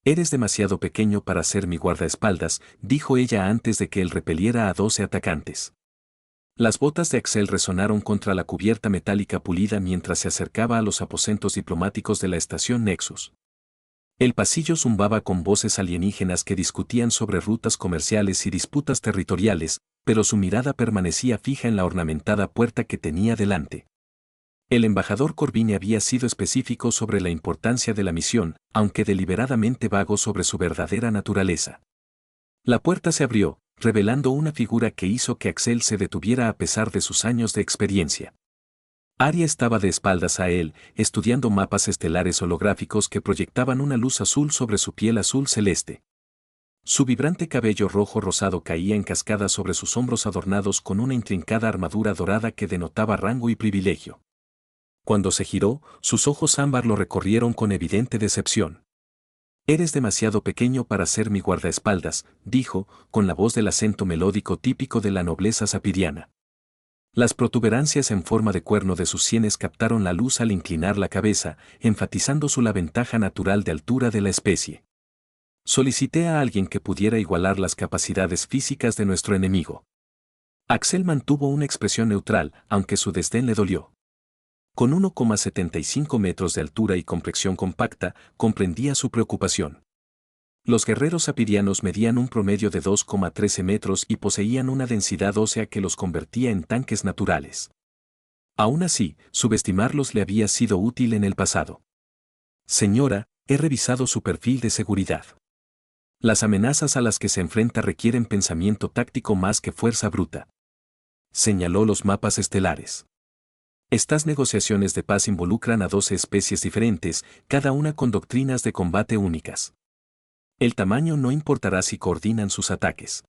Eres demasiado pequeño para ser mi guardaespaldas, dijo ella antes de que él repeliera a 12 atacantes. Las botas de Axel resonaron contra la cubierta metálica pulida mientras se acercaba a los aposentos diplomáticos de la estación Nexus. El pasillo zumbaba con voces alienígenas que discutían sobre rutas comerciales y disputas territoriales, pero su mirada permanecía fija en la ornamentada puerta que tenía delante. El embajador Corvini había sido específico sobre la importancia de la misión, aunque deliberadamente vago sobre su verdadera naturaleza. La puerta se abrió, revelando una figura que hizo que Axel se detuviera a pesar de sus años de experiencia. Aria estaba de espaldas a él, estudiando mapas estelares holográficos que proyectaban una luz azul sobre su piel azul celeste. Su vibrante cabello rojo rosado caía en cascada sobre sus hombros adornados con una intrincada armadura dorada que denotaba rango y privilegio. Cuando se giró, sus ojos ámbar lo recorrieron con evidente decepción. Eres demasiado pequeño para ser mi guardaespaldas, dijo, con la voz del acento melódico típico de la nobleza sapiriana. Las protuberancias en forma de cuerno de sus sienes captaron la luz al inclinar la cabeza, enfatizando la ventaja natural de altura de la especie. Solicité a alguien que pudiera igualar las capacidades físicas de nuestro enemigo. Axel mantuvo una expresión neutral, aunque su desdén le dolió. Con 1,75 metros de altura y complexión compacta, comprendía su preocupación. Los guerreros sapirianos medían un promedio de 2,13 metros y poseían una densidad ósea que los convertía en tanques naturales. Aún así, subestimarlos le había sido útil en el pasado. Señora, he revisado su perfil de seguridad. Las amenazas a las que se enfrenta requieren pensamiento táctico más que fuerza bruta. Señaló los mapas estelares. Estas negociaciones de paz involucran a 12 especies diferentes, cada una con doctrinas de combate únicas. El tamaño no importará si coordinan sus ataques.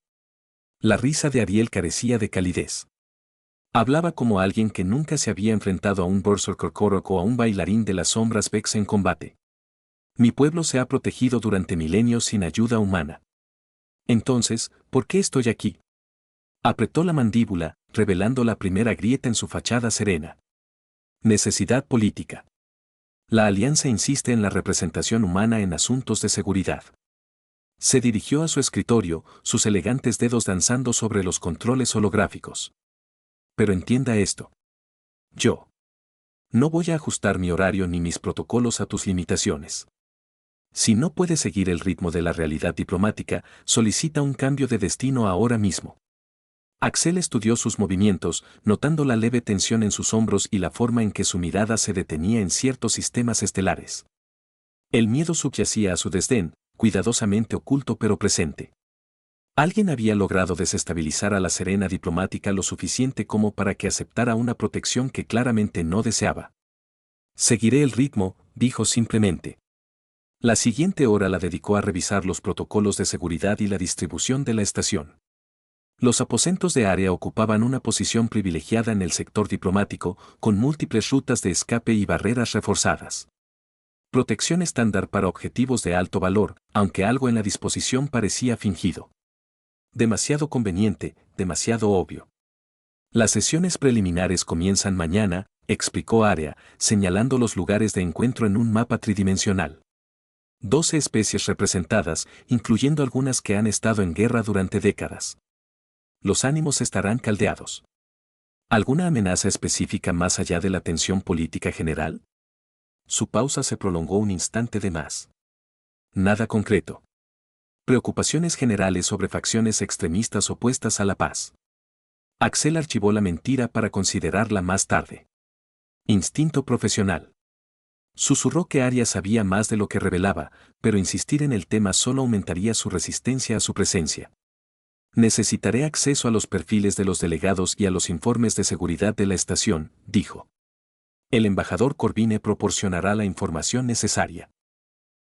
La risa de Ariel carecía de calidez. Hablaba como alguien que nunca se había enfrentado a un Berserker Korok o a un bailarín de las sombras Vex en combate. Mi pueblo se ha protegido durante milenios sin ayuda humana. Entonces, ¿por qué estoy aquí? Apretó la mandíbula, revelando la primera grieta en su fachada serena. Necesidad política. La alianza insiste en la representación humana en asuntos de seguridad. Se dirigió a su escritorio, sus elegantes dedos danzando sobre los controles holográficos. Pero entienda esto. Yo no voy a ajustar mi horario ni mis protocolos a tus limitaciones. Si no puedes seguir el ritmo de la realidad diplomática, solicita un cambio de destino ahora mismo. Axel estudió sus movimientos, notando la leve tensión en sus hombros y la forma en que su mirada se detenía en ciertos sistemas estelares. El miedo subyacía a su desdén, cuidadosamente oculto pero presente. Alguien había logrado desestabilizar a la serena diplomática lo suficiente como para que aceptara una protección que claramente no deseaba. Seguiré el ritmo, dijo simplemente. La siguiente hora la dedicó a revisar los protocolos de seguridad y la distribución de la estación. Los aposentos de área ocupaban una posición privilegiada en el sector diplomático, con múltiples rutas de escape y barreras reforzadas. Protección estándar para objetivos de alto valor, aunque algo en la disposición parecía fingido. Demasiado conveniente, demasiado obvio. Las sesiones preliminares comienzan mañana, explicó Aria, señalando los lugares de encuentro en un mapa tridimensional. 12 especies representadas, incluyendo algunas que han estado en guerra durante décadas. Los ánimos estarán caldeados. ¿Alguna amenaza específica más allá de la tensión política general? Su pausa se prolongó un instante de más. Nada concreto. Preocupaciones generales sobre facciones extremistas opuestas a la paz. Axel archivó la mentira para considerarla más tarde. Instinto profesional. Susurró que Aria sabía más de lo que revelaba, pero insistir en el tema solo aumentaría su resistencia a su presencia. Necesitaré acceso a los perfiles de los delegados y a los informes de seguridad de la estación, dijo. El embajador Corvine proporcionará la información necesaria.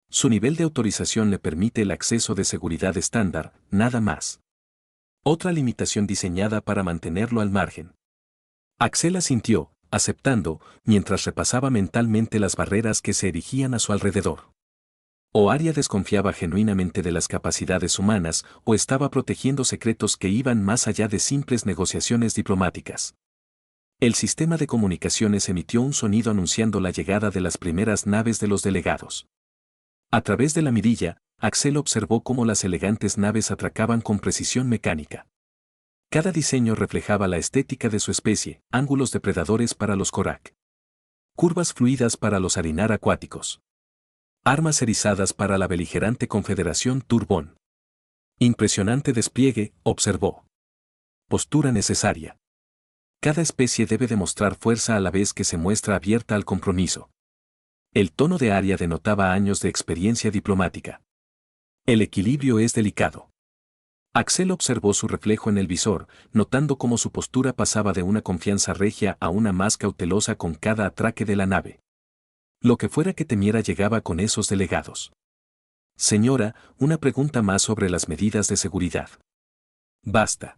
Su nivel de autorización le permite el acceso de seguridad estándar, nada más. Otra limitación diseñada para mantenerlo al margen. Axel asintió, aceptando, mientras repasaba mentalmente las barreras que se erigían a su alrededor. O Aria desconfiaba genuinamente de las capacidades humanas, o estaba protegiendo secretos que iban más allá de simples negociaciones diplomáticas. El sistema de comunicaciones emitió un sonido anunciando la llegada de las primeras naves de los delegados. A través de la mirilla, Axel observó cómo las elegantes naves atracaban con precisión mecánica. Cada diseño reflejaba la estética de su especie, ángulos depredadores para los Korak, curvas fluidas para los Arinar acuáticos, armas erizadas para la beligerante Confederación Turbón. Impresionante despliegue, observó. Postura necesaria. Cada especie debe demostrar fuerza a la vez que se muestra abierta al compromiso. El tono de Arya denotaba años de experiencia diplomática. El equilibrio es delicado. Axel observó su reflejo en el visor, notando cómo su postura pasaba de una confianza regia a una más cautelosa con cada atraque de la nave. Lo que fuera que temiera llegaba con esos delegados. Señora, una pregunta más sobre las medidas de seguridad. Basta.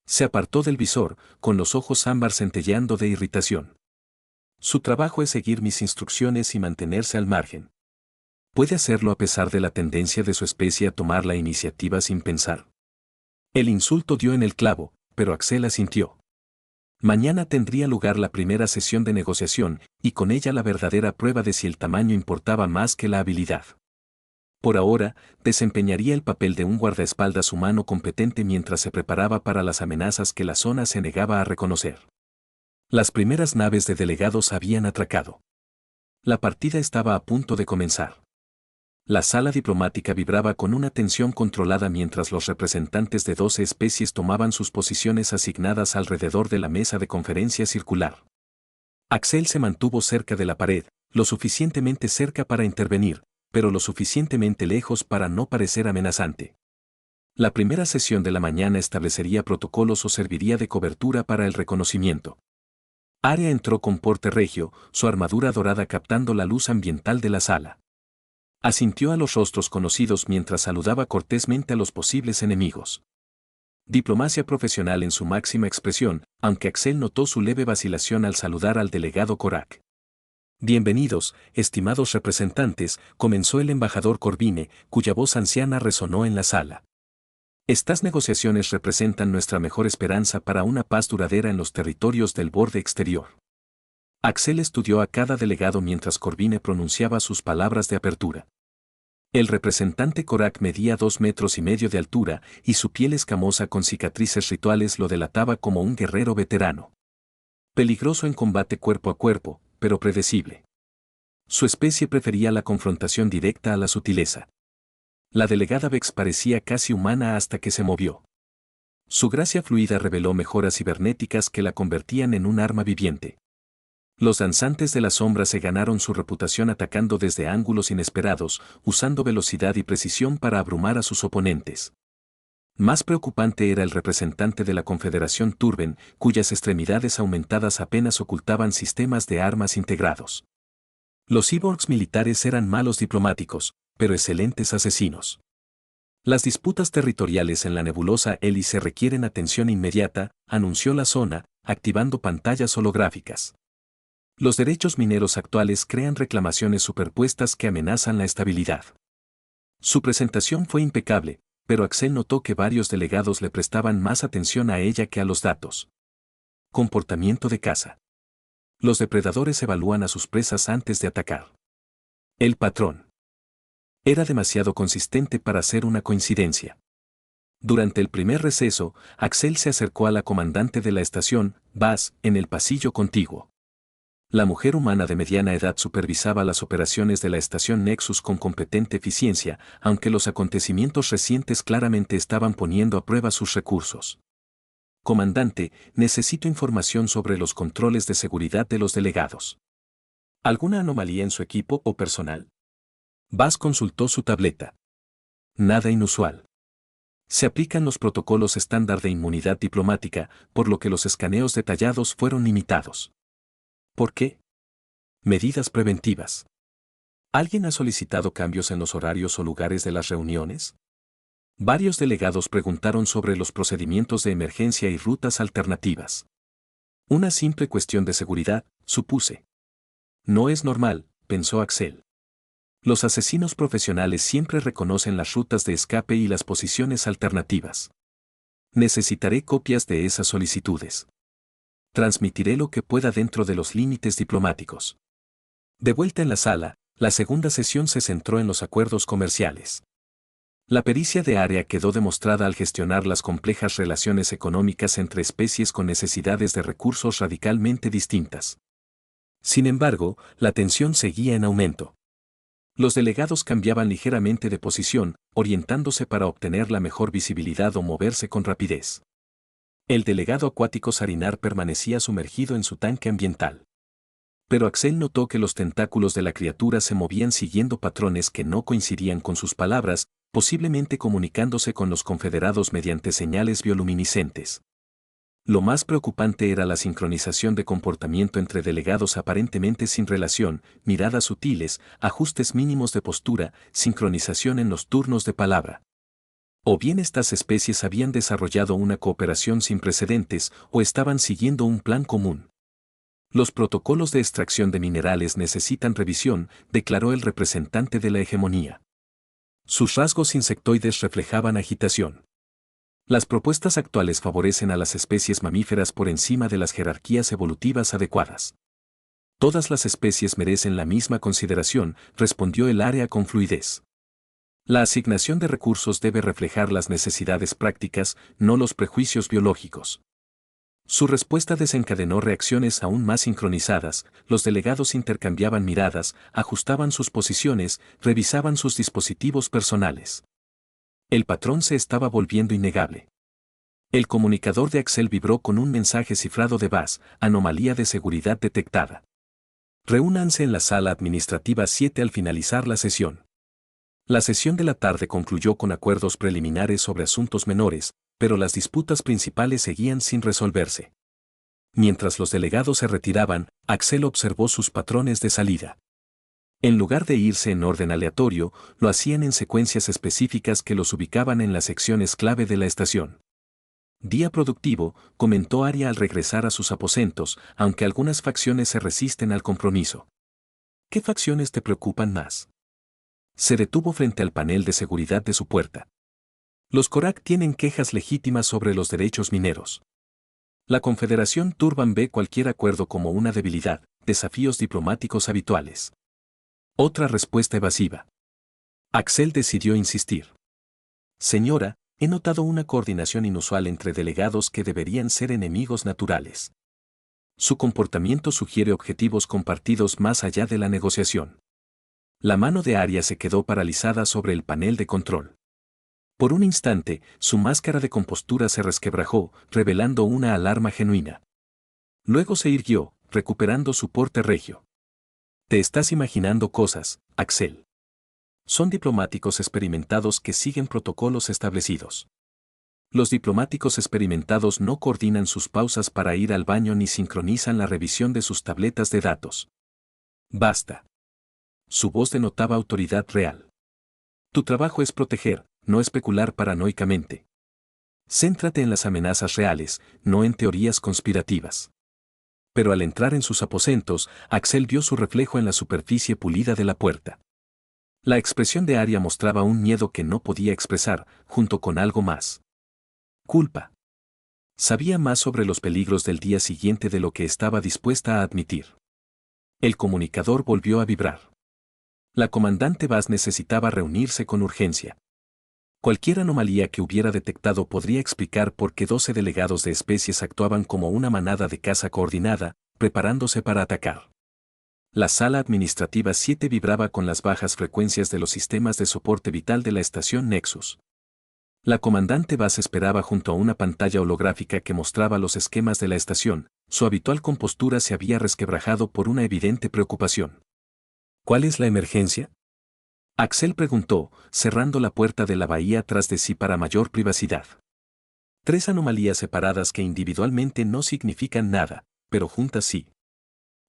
Se apartó del visor, con los ojos ámbar centelleando de irritación. Su trabajo es seguir mis instrucciones y mantenerse al margen. ¿Puede hacerlo a pesar de la tendencia de su especie a tomar la iniciativa sin pensar? El insulto dio en el clavo, pero Axel asintió. Mañana tendría lugar la primera sesión de negociación, y con ella la verdadera prueba de si el tamaño importaba más que la habilidad. Por ahora, desempeñaría el papel de un guardaespaldas humano competente mientras se preparaba para las amenazas que la zona se negaba a reconocer. Las primeras naves de delegados habían atracado. La partida estaba a punto de comenzar. La sala diplomática vibraba con una tensión controlada mientras los representantes de 12 especies tomaban sus posiciones asignadas alrededor de la mesa de conferencia circular. Axel se mantuvo cerca de la pared, lo suficientemente cerca para intervenir, pero lo suficientemente lejos para no parecer amenazante. La primera sesión de la mañana establecería protocolos o serviría de cobertura para el reconocimiento. Arya entró con porte regio, su armadura dorada captando la luz ambiental de la sala. Asintió a los rostros conocidos mientras saludaba cortésmente a los posibles enemigos. Diplomacia profesional en su máxima expresión, aunque Axel notó su leve vacilación al saludar al delegado Korak. Bienvenidos, estimados representantes, comenzó el embajador Corvine, cuya voz anciana resonó en la sala. Estas negociaciones representan nuestra mejor esperanza para una paz duradera en los territorios del borde exterior. Axel estudió a cada delegado mientras Corvine pronunciaba sus palabras de apertura. El representante Korak medía 2,5 metros de altura y su piel escamosa con cicatrices rituales lo delataba como un guerrero veterano. Peligroso en combate cuerpo a cuerpo, pero predecible. Su especie prefería la confrontación directa a la sutileza. La delegada Vex parecía casi humana hasta que se movió. Su gracia fluida reveló mejoras cibernéticas que la convertían en un arma viviente. Los danzantes de la sombra se ganaron su reputación atacando desde ángulos inesperados, usando velocidad y precisión para abrumar a sus oponentes. Más preocupante era el representante de la Confederación Turben, cuyas extremidades aumentadas apenas ocultaban sistemas de armas integrados. Los cyborgs militares eran malos diplomáticos, pero excelentes asesinos. Las disputas territoriales en la nebulosa Hélice requieren atención inmediata, anunció la zona, activando pantallas holográficas. Los derechos mineros actuales crean reclamaciones superpuestas que amenazan la estabilidad. Su presentación fue impecable, pero Axel notó que varios delegados le prestaban más atención a ella que a los datos. Comportamiento de caza. Los depredadores evalúan a sus presas antes de atacar. El patrón. Era demasiado consistente para ser una coincidencia. Durante el primer receso, Axel se acercó a la comandante de la estación, Baz, en el pasillo contiguo. La mujer humana de mediana edad supervisaba las operaciones de la estación Nexus con competente eficiencia, aunque los acontecimientos recientes claramente estaban poniendo a prueba sus recursos. Comandante, necesito información sobre los controles de seguridad de los delegados. ¿Alguna anomalía en su equipo o personal? Baz consultó su tableta. Nada inusual. Se aplican los protocolos estándar de inmunidad diplomática, por lo que los escaneos detallados fueron limitados. ¿Por qué? Medidas preventivas. ¿Alguien ha solicitado cambios en los horarios o lugares de las reuniones? Varios delegados preguntaron sobre los procedimientos de emergencia y rutas alternativas. Una simple cuestión de seguridad, supuse. No es normal, pensó Axel. Los asesinos profesionales siempre reconocen las rutas de escape y las posiciones alternativas. Necesitaré copias de esas solicitudes. Transmitiré lo que pueda dentro de los límites diplomáticos. De vuelta en la sala, la segunda sesión se centró en los acuerdos comerciales. La pericia de área quedó demostrada al gestionar las complejas relaciones económicas entre especies con necesidades de recursos radicalmente distintas. Sin embargo, la tensión seguía en aumento. Los delegados cambiaban ligeramente de posición, orientándose para obtener la mejor visibilidad o moverse con rapidez. El delegado acuático Sarinar permanecía sumergido en su tanque ambiental. Pero Axel notó que los tentáculos de la criatura se movían siguiendo patrones que no coincidían con sus palabras, posiblemente comunicándose con los confederados mediante señales bioluminiscentes. Lo más preocupante era la sincronización de comportamiento entre delegados aparentemente sin relación, miradas sutiles, ajustes mínimos de postura, sincronización en los turnos de palabra. O bien estas especies habían desarrollado una cooperación sin precedentes o estaban siguiendo un plan común. Los protocolos de extracción de minerales necesitan revisión, declaró el representante de la hegemonía. Sus rasgos insectoides reflejaban agitación. Las propuestas actuales favorecen a las especies mamíferas por encima de las jerarquías evolutivas adecuadas. Todas las especies merecen la misma consideración, respondió el área con fluidez. La asignación de recursos debe reflejar las necesidades prácticas, no los prejuicios biológicos. Su respuesta desencadenó reacciones aún más sincronizadas, los delegados intercambiaban miradas, ajustaban sus posiciones, revisaban sus dispositivos personales. El patrón se estaba volviendo innegable. El comunicador de Axel vibró con un mensaje cifrado de Bass, anomalía de seguridad detectada. Reúnanse en la sala administrativa 7 al finalizar la sesión. La sesión de la tarde concluyó con acuerdos preliminares sobre asuntos menores, pero las disputas principales seguían sin resolverse. Mientras los delegados se retiraban, Axel observó sus patrones de salida. En lugar de irse en orden aleatorio, lo hacían en secuencias específicas que los ubicaban en las secciones clave de la estación. Día productivo, comentó Aria al regresar a sus aposentos, aunque algunas facciones se resisten al compromiso. ¿Qué facciones te preocupan más? Se detuvo frente al panel de seguridad de su puerta. Los Korak tienen quejas legítimas sobre los derechos mineros. La Confederación Turban ve cualquier acuerdo como una debilidad, desafíos diplomáticos habituales. Otra respuesta evasiva. Axel decidió insistir. Señora, he notado una coordinación inusual entre delegados que deberían ser enemigos naturales. Su comportamiento sugiere objetivos compartidos más allá de la negociación. La mano de Aria se quedó paralizada sobre el panel de control. Por un instante, su máscara de compostura se resquebrajó, revelando una alarma genuina. Luego se irguió, recuperando su porte regio. Te estás imaginando cosas, Axel. Son diplomáticos experimentados que siguen protocolos establecidos. Los diplomáticos experimentados no coordinan sus pausas para ir al baño ni sincronizan la revisión de sus tabletas de datos. Basta. Su voz denotaba autoridad real. Tu trabajo es proteger, no especular paranoicamente. Céntrate en las amenazas reales, no en teorías conspirativas. Pero al entrar en sus aposentos, Axel vio su reflejo en la superficie pulida de la puerta. La expresión de Aria mostraba un miedo que no podía expresar, junto con algo más. Culpa. Sabía más sobre los peligros del día siguiente de lo que estaba dispuesta a admitir. El comunicador volvió a vibrar. La comandante Bass necesitaba reunirse con urgencia. Cualquier anomalía que hubiera detectado podría explicar por qué 12 delegados de especies actuaban como una manada de caza coordinada, preparándose para atacar. La sala administrativa 7 vibraba con las bajas frecuencias de los sistemas de soporte vital de la estación Nexus. La comandante Bass esperaba junto a una pantalla holográfica que mostraba los esquemas de la estación, su habitual compostura se había resquebrajado por una evidente preocupación. ¿Cuál es la emergencia? Axel preguntó, cerrando la puerta de la bahía tras de sí para mayor privacidad. 3 anomalías separadas que individualmente no significan nada, pero juntas sí.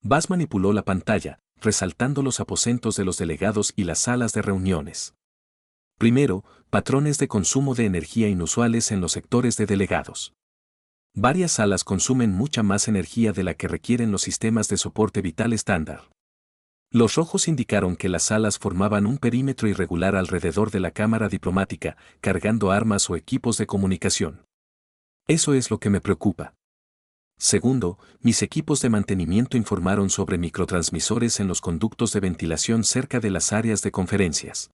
Bass manipuló la pantalla, resaltando los aposentos de los delegados y las salas de reuniones. Primero, patrones de consumo de energía inusuales en los sectores de delegados. Varias salas consumen mucha más energía de la que requieren los sistemas de soporte vital estándar. Los rojos indicaron que las salas formaban un perímetro irregular alrededor de la cámara diplomática, cargando armas o equipos de comunicación. Eso es lo que me preocupa. Segundo, mis equipos de mantenimiento informaron sobre microtransmisores en los conductos de ventilación cerca de las áreas de conferencias.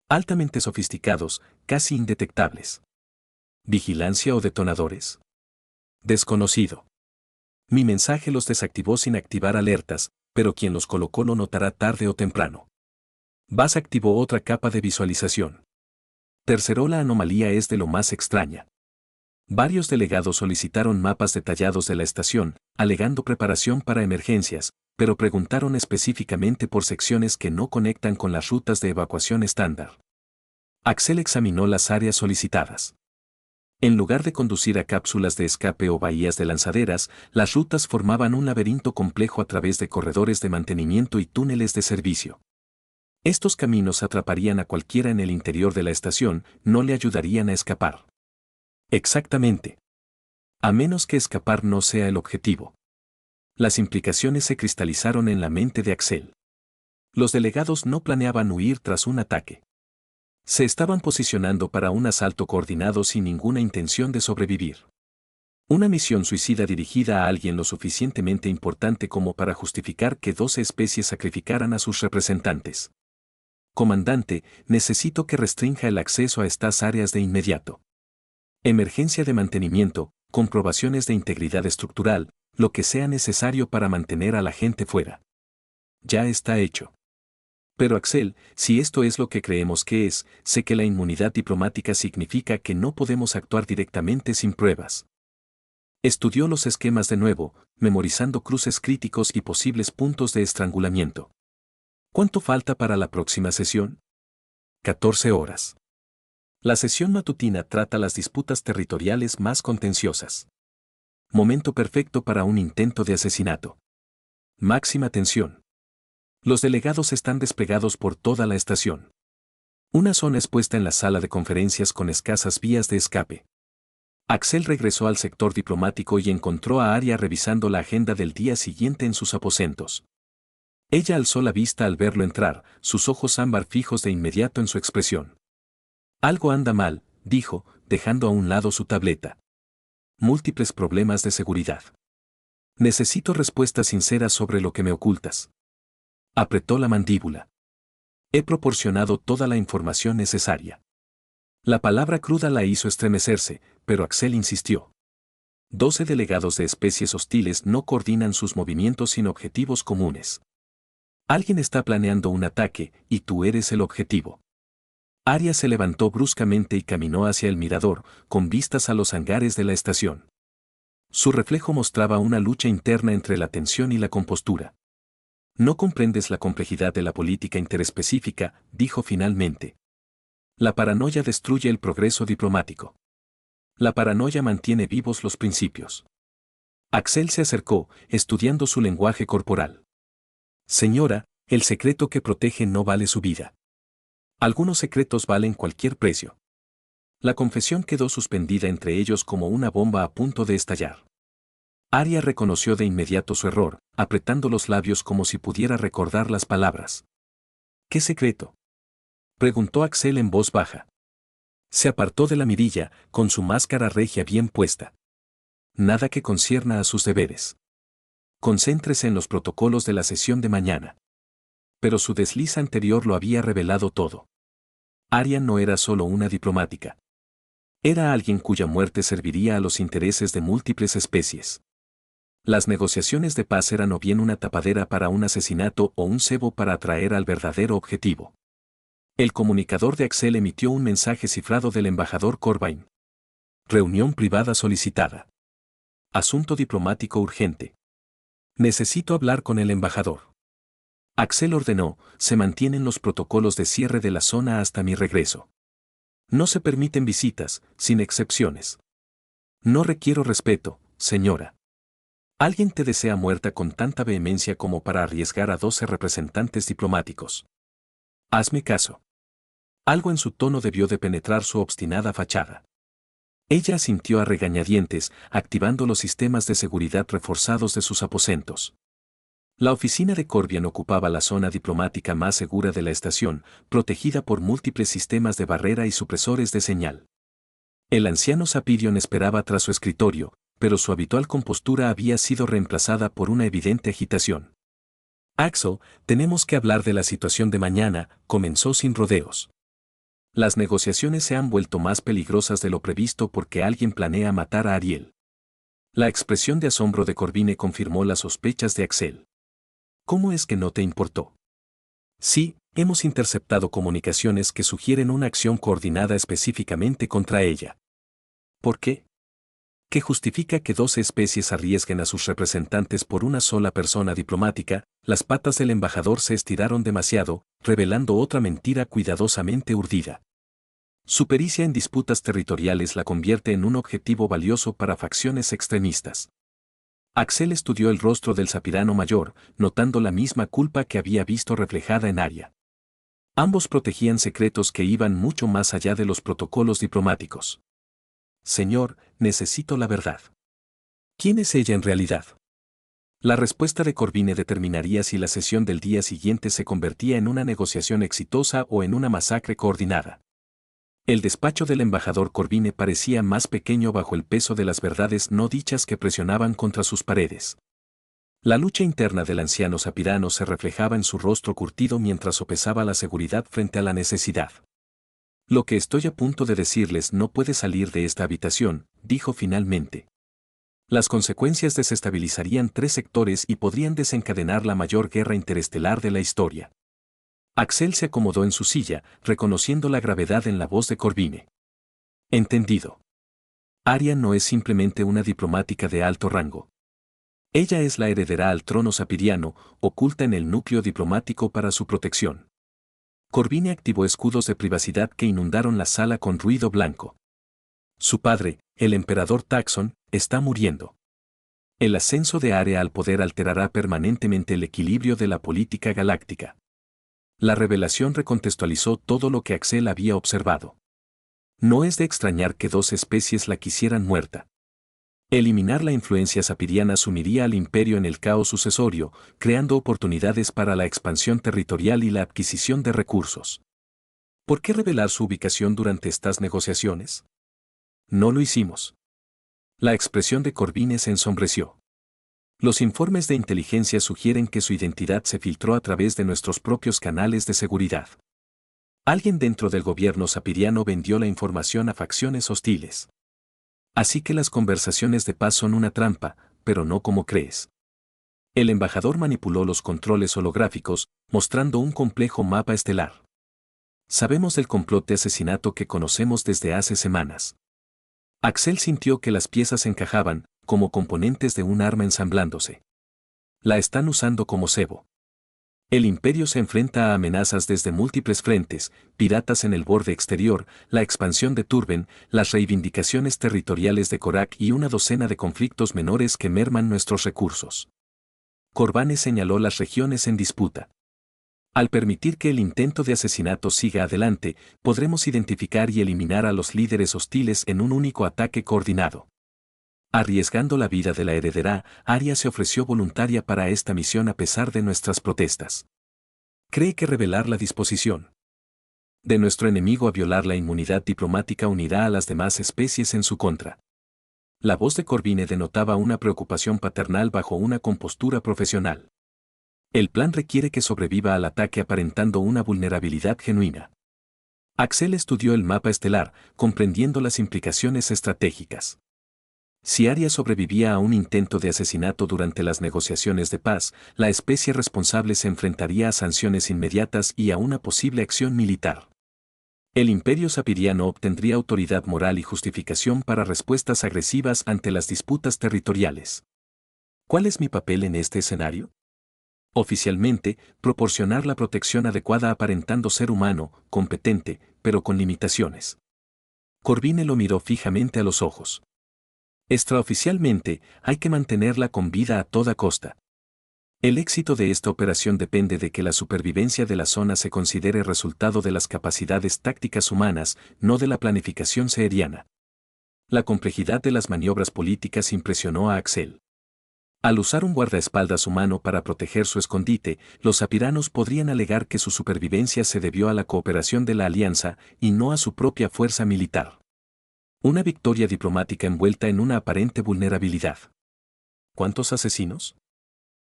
Altamente sofisticados, casi indetectables. ¿Vigilancia o detonadores? Desconocido. Mi mensaje los desactivó sin activar alertas, pero quien los colocó lo notará tarde o temprano. Bass activó otra capa de visualización. Tercero, la anomalía es de lo más extraña. Varios delegados solicitaron mapas detallados de la estación, alegando preparación para emergencias, pero preguntaron específicamente por secciones que no conectan con las rutas de evacuación estándar. Axel examinó las áreas solicitadas. En lugar de conducir a cápsulas de escape o bahías de lanzaderas, las rutas formaban un laberinto complejo a través de corredores de mantenimiento y túneles de servicio. Estos caminos atraparían a cualquiera en el interior de la estación, no le ayudarían a escapar. Exactamente. A menos que escapar no sea el objetivo. Las implicaciones se cristalizaron en la mente de Axel. Los delegados no planeaban huir tras un ataque. Se estaban posicionando para un asalto coordinado sin ninguna intención de sobrevivir. Una misión suicida dirigida a alguien lo suficientemente importante como para justificar que 12 especies sacrificaran a sus representantes. Comandante, necesito que restrinja el acceso a estas áreas de inmediato. Emergencia de mantenimiento, comprobaciones de integridad estructural, lo que sea necesario para mantener a la gente fuera. Ya está hecho. Pero Axel, si esto es lo que creemos que es, sé que la inmunidad diplomática significa que no podemos actuar directamente sin pruebas. Estudió los esquemas de nuevo, memorizando cruces críticos y posibles puntos de estrangulamiento. ¿Cuánto falta para la próxima sesión? 14 horas. La sesión matutina trata las disputas territoriales más contenciosas. Momento perfecto para un intento de asesinato. Máxima tensión. Los delegados están desplegados por toda la estación. Una zona es puesta en la sala de conferencias con escasas vías de escape. Axel regresó al sector diplomático y encontró a Aria revisando la agenda del día siguiente en sus aposentos. Ella alzó la vista al verlo entrar, sus ojos ámbar fijos de inmediato en su expresión. Algo anda mal, dijo, dejando a un lado su tableta. Múltiples problemas de seguridad. Necesito respuestas sinceras sobre lo que me ocultas. Apretó la mandíbula. He proporcionado toda la información necesaria. La palabra cruda la hizo estremecerse, pero Axel insistió. 12 delegados de especies hostiles no coordinan sus movimientos sin objetivos comunes. Alguien está planeando un ataque, y tú eres el objetivo. Aria se levantó bruscamente y caminó hacia el mirador, con vistas a los hangares de la estación. Su reflejo mostraba una lucha interna entre la tensión y la compostura. No comprendes la complejidad de la política interespecífica, dijo finalmente. La paranoia destruye el progreso diplomático. La paranoia mantiene vivos los principios. Axel se acercó, estudiando su lenguaje corporal. Señora, el secreto que protege no vale su vida. Algunos secretos valen cualquier precio. La confesión quedó suspendida entre ellos como una bomba a punto de estallar. Aria reconoció de inmediato su error, apretando los labios como si pudiera recordar las palabras. ¿Qué secreto?, preguntó Axel en voz baja. Se apartó de la mirilla, con su máscara regia bien puesta. Nada que concierna a sus deberes. Concéntrese en los protocolos de la sesión de mañana. Pero su desliz anterior lo había revelado todo. Aria no era solo una diplomática. Era alguien cuya muerte serviría a los intereses de múltiples especies. Las negociaciones de paz eran o bien una tapadera para un asesinato o un cebo para atraer al verdadero objetivo. El comunicador de Axel emitió un mensaje cifrado del embajador Corvain. Reunión privada solicitada. Asunto diplomático urgente. Necesito hablar con el embajador. Axel ordenó, se mantienen los protocolos de cierre de la zona hasta mi regreso. No se permiten visitas, sin excepciones. No requiero respeto, señora. Alguien te desea muerta con tanta vehemencia como para arriesgar a 12 representantes diplomáticos. Hazme caso. Algo en su tono debió de penetrar su obstinada fachada. Ella asintió a regañadientes, activando los sistemas de seguridad reforzados de sus aposentos. La oficina de Corbian ocupaba la zona diplomática más segura de la estación, protegida por múltiples sistemas de barrera y supresores de señal. El anciano Sapirion esperaba tras su escritorio, pero su habitual compostura había sido reemplazada por una evidente agitación. Axel, tenemos que hablar de la situación de mañana, comenzó sin rodeos. Las negociaciones se han vuelto más peligrosas de lo previsto porque alguien planea matar a Ariel. La expresión de asombro de Corbine confirmó las sospechas de Axel. ¿Cómo es que no te importó? Sí, hemos interceptado comunicaciones que sugieren una acción coordinada específicamente contra ella. ¿Por qué? ¿Qué justifica que 12 especies arriesguen a sus representantes por una sola persona diplomática? Las patas del embajador se estiraron demasiado, revelando otra mentira cuidadosamente urdida. Su pericia en disputas territoriales la convierte en un objetivo valioso para facciones extremistas. Axel estudió el rostro del Zapirano mayor, notando la misma culpa que había visto reflejada en Aria. Ambos protegían secretos que iban mucho más allá de los protocolos diplomáticos. Señor, necesito la verdad. ¿Quién es ella en realidad? La respuesta de Corbine determinaría si la sesión del día siguiente se convertía en una negociación exitosa o en una masacre coordinada. El despacho del embajador Corbine parecía más pequeño bajo el peso de las verdades no dichas que presionaban contra sus paredes. La lucha interna del anciano Zapirano se reflejaba en su rostro curtido mientras sopesaba la seguridad frente a la necesidad. Lo que estoy a punto de decirles no puede salir de esta habitación, dijo finalmente. Las consecuencias desestabilizarían 3 sectores y podrían desencadenar la mayor guerra interestelar de la historia. Axel se acomodó en su silla, reconociendo la gravedad en la voz de Corbine. Entendido. Aria no es simplemente una diplomática de alto rango. Ella es la heredera al trono sapiriano, oculta en el núcleo diplomático para su protección. Corbine activó escudos de privacidad que inundaron la sala con ruido blanco. Su padre, el emperador Taxon, está muriendo. El ascenso de Aria al poder alterará permanentemente el equilibrio de la política galáctica. La revelación recontextualizó todo lo que Axel había observado. No es de extrañar que 2 especies la quisieran muerta. Eliminar la influencia sapiriana sumiría al imperio en el caos sucesorio, creando oportunidades para la expansión territorial y la adquisición de recursos. ¿Por qué revelar su ubicación durante estas negociaciones? No lo hicimos. La expresión de Corbine se ensombreció. Los informes de inteligencia sugieren que su identidad se filtró a través de nuestros propios canales de seguridad. Alguien dentro del gobierno sapiriano vendió la información a facciones hostiles. Así que las conversaciones de paz son una trampa, pero no como crees. El embajador manipuló los controles holográficos, mostrando un complejo mapa estelar. Sabemos del complot de asesinato que conocemos desde hace semanas. Axel sintió que las piezas encajaban, como componentes de un arma ensamblándose. La están usando como cebo. El imperio se enfrenta a amenazas desde múltiples frentes, piratas en el borde exterior, la expansión de Turben, las reivindicaciones territoriales de Korak y una docena de conflictos menores que merman nuestros recursos. Corbane señaló las regiones en disputa. Al permitir que el intento de asesinato siga adelante, podremos identificar y eliminar a los líderes hostiles en un único ataque coordinado. Arriesgando la vida de la heredera, Aria se ofreció voluntaria para esta misión a pesar de nuestras protestas. Cree que revelar la disposición de nuestro enemigo a violar la inmunidad diplomática unirá a las demás especies en su contra. La voz de Corbine denotaba una preocupación paternal bajo una compostura profesional. El plan requiere que sobreviva al ataque aparentando una vulnerabilidad genuina. Axel estudió el mapa estelar, comprendiendo las implicaciones estratégicas. Si Aria sobrevivía a un intento de asesinato durante las negociaciones de paz, la especie responsable se enfrentaría a sanciones inmediatas y a una posible acción militar. El imperio sapiriano obtendría autoridad moral y justificación para respuestas agresivas ante las disputas territoriales. ¿Cuál es mi papel en este escenario? Oficialmente, proporcionar la protección adecuada aparentando ser humano, competente, pero con limitaciones. Corbine lo miró fijamente a los ojos. Extraoficialmente, hay que mantenerla con vida a toda costa. El éxito de esta operación depende de que la supervivencia de la zona se considere resultado de las capacidades tácticas humanas, no de la planificación sahariana. La complejidad de las maniobras políticas impresionó a Axel. Al usar un guardaespaldas humano para proteger su escondite, los zapiranos podrían alegar que su supervivencia se debió a la cooperación de la Alianza y no a su propia fuerza militar. Una victoria diplomática envuelta en una aparente vulnerabilidad. ¿Cuántos asesinos?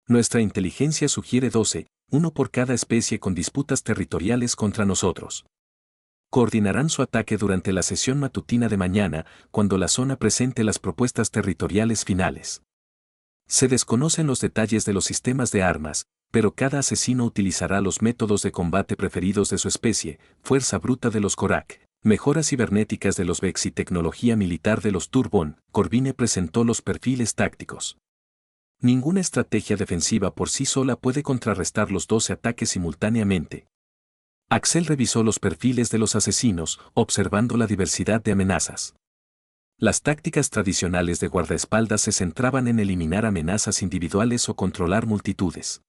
Nuestra inteligencia sugiere 12, uno por cada especie con disputas territoriales contra nosotros. Coordinarán su ataque durante la sesión matutina de mañana, cuando la zona presente las propuestas territoriales finales. Se desconocen los detalles de los sistemas de armas, pero cada asesino utilizará los métodos de combate preferidos de su especie: fuerza bruta de los Korak, mejoras cibernéticas de los Vex y tecnología militar de los Turbón. Corbine presentó los perfiles tácticos. Ninguna estrategia defensiva por sí sola puede contrarrestar los 12 ataques simultáneamente. Axel revisó los perfiles de los asesinos, observando la diversidad de amenazas. Las tácticas tradicionales de guardaespaldas se centraban en eliminar amenazas individuales o controlar multitudes.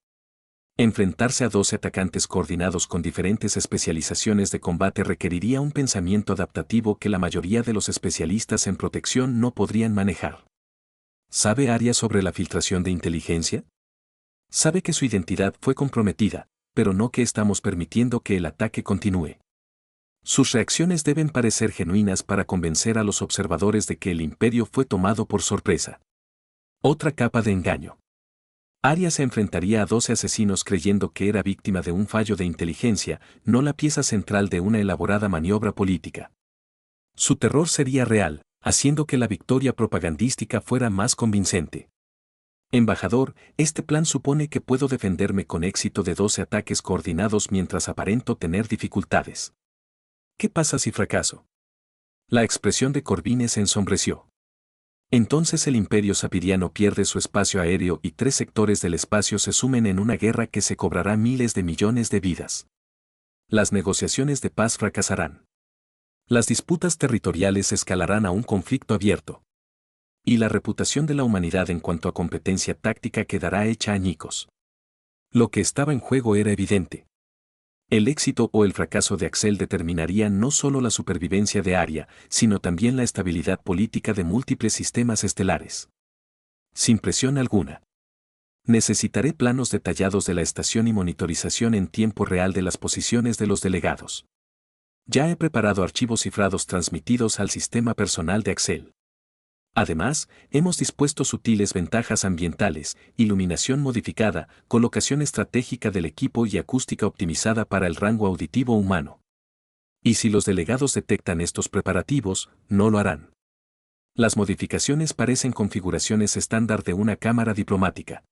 Enfrentarse a 12 atacantes coordinados con diferentes especializaciones de combate requeriría un pensamiento adaptativo que la mayoría de los especialistas en protección no podrían manejar. ¿Sabe Arya sobre la filtración de inteligencia? Sabe que su identidad fue comprometida, pero no que estamos permitiendo que el ataque continúe. Sus reacciones deben parecer genuinas para convencer a los observadores de que el imperio fue tomado por sorpresa. Otra capa de engaño. Arya se enfrentaría a 12 asesinos creyendo que era víctima de un fallo de inteligencia, no la pieza central de una elaborada maniobra política. Su terror sería real, haciendo que la victoria propagandística fuera más convincente. Embajador, este plan supone que puedo defenderme con éxito de 12 ataques coordinados mientras aparento tener dificultades. ¿Qué pasa si fracaso? La expresión de Corbine se ensombreció. Entonces el imperio sapiriano pierde su espacio aéreo y 3 sectores del espacio se sumen en una guerra que se cobrará miles de millones de vidas. Las negociaciones de paz fracasarán. Las disputas territoriales escalarán a un conflicto abierto. Y la reputación de la humanidad en cuanto a competencia táctica quedará hecha añicos. Lo que estaba en juego era evidente. El éxito o el fracaso de Axel determinaría no solo la supervivencia de Arya, sino también la estabilidad política de múltiples sistemas estelares. Sin presión alguna. Necesitaré planos detallados de la estación y monitorización en tiempo real de las posiciones de los delegados. Ya he preparado archivos cifrados transmitidos al sistema personal de Axel. Además, hemos dispuesto sutiles ventajas ambientales, iluminación modificada, colocación estratégica del equipo y acústica optimizada para el rango auditivo humano. Y si los delegados detectan estos preparativos, no lo harán. Las modificaciones parecen configuraciones estándar de una cámara diplomática.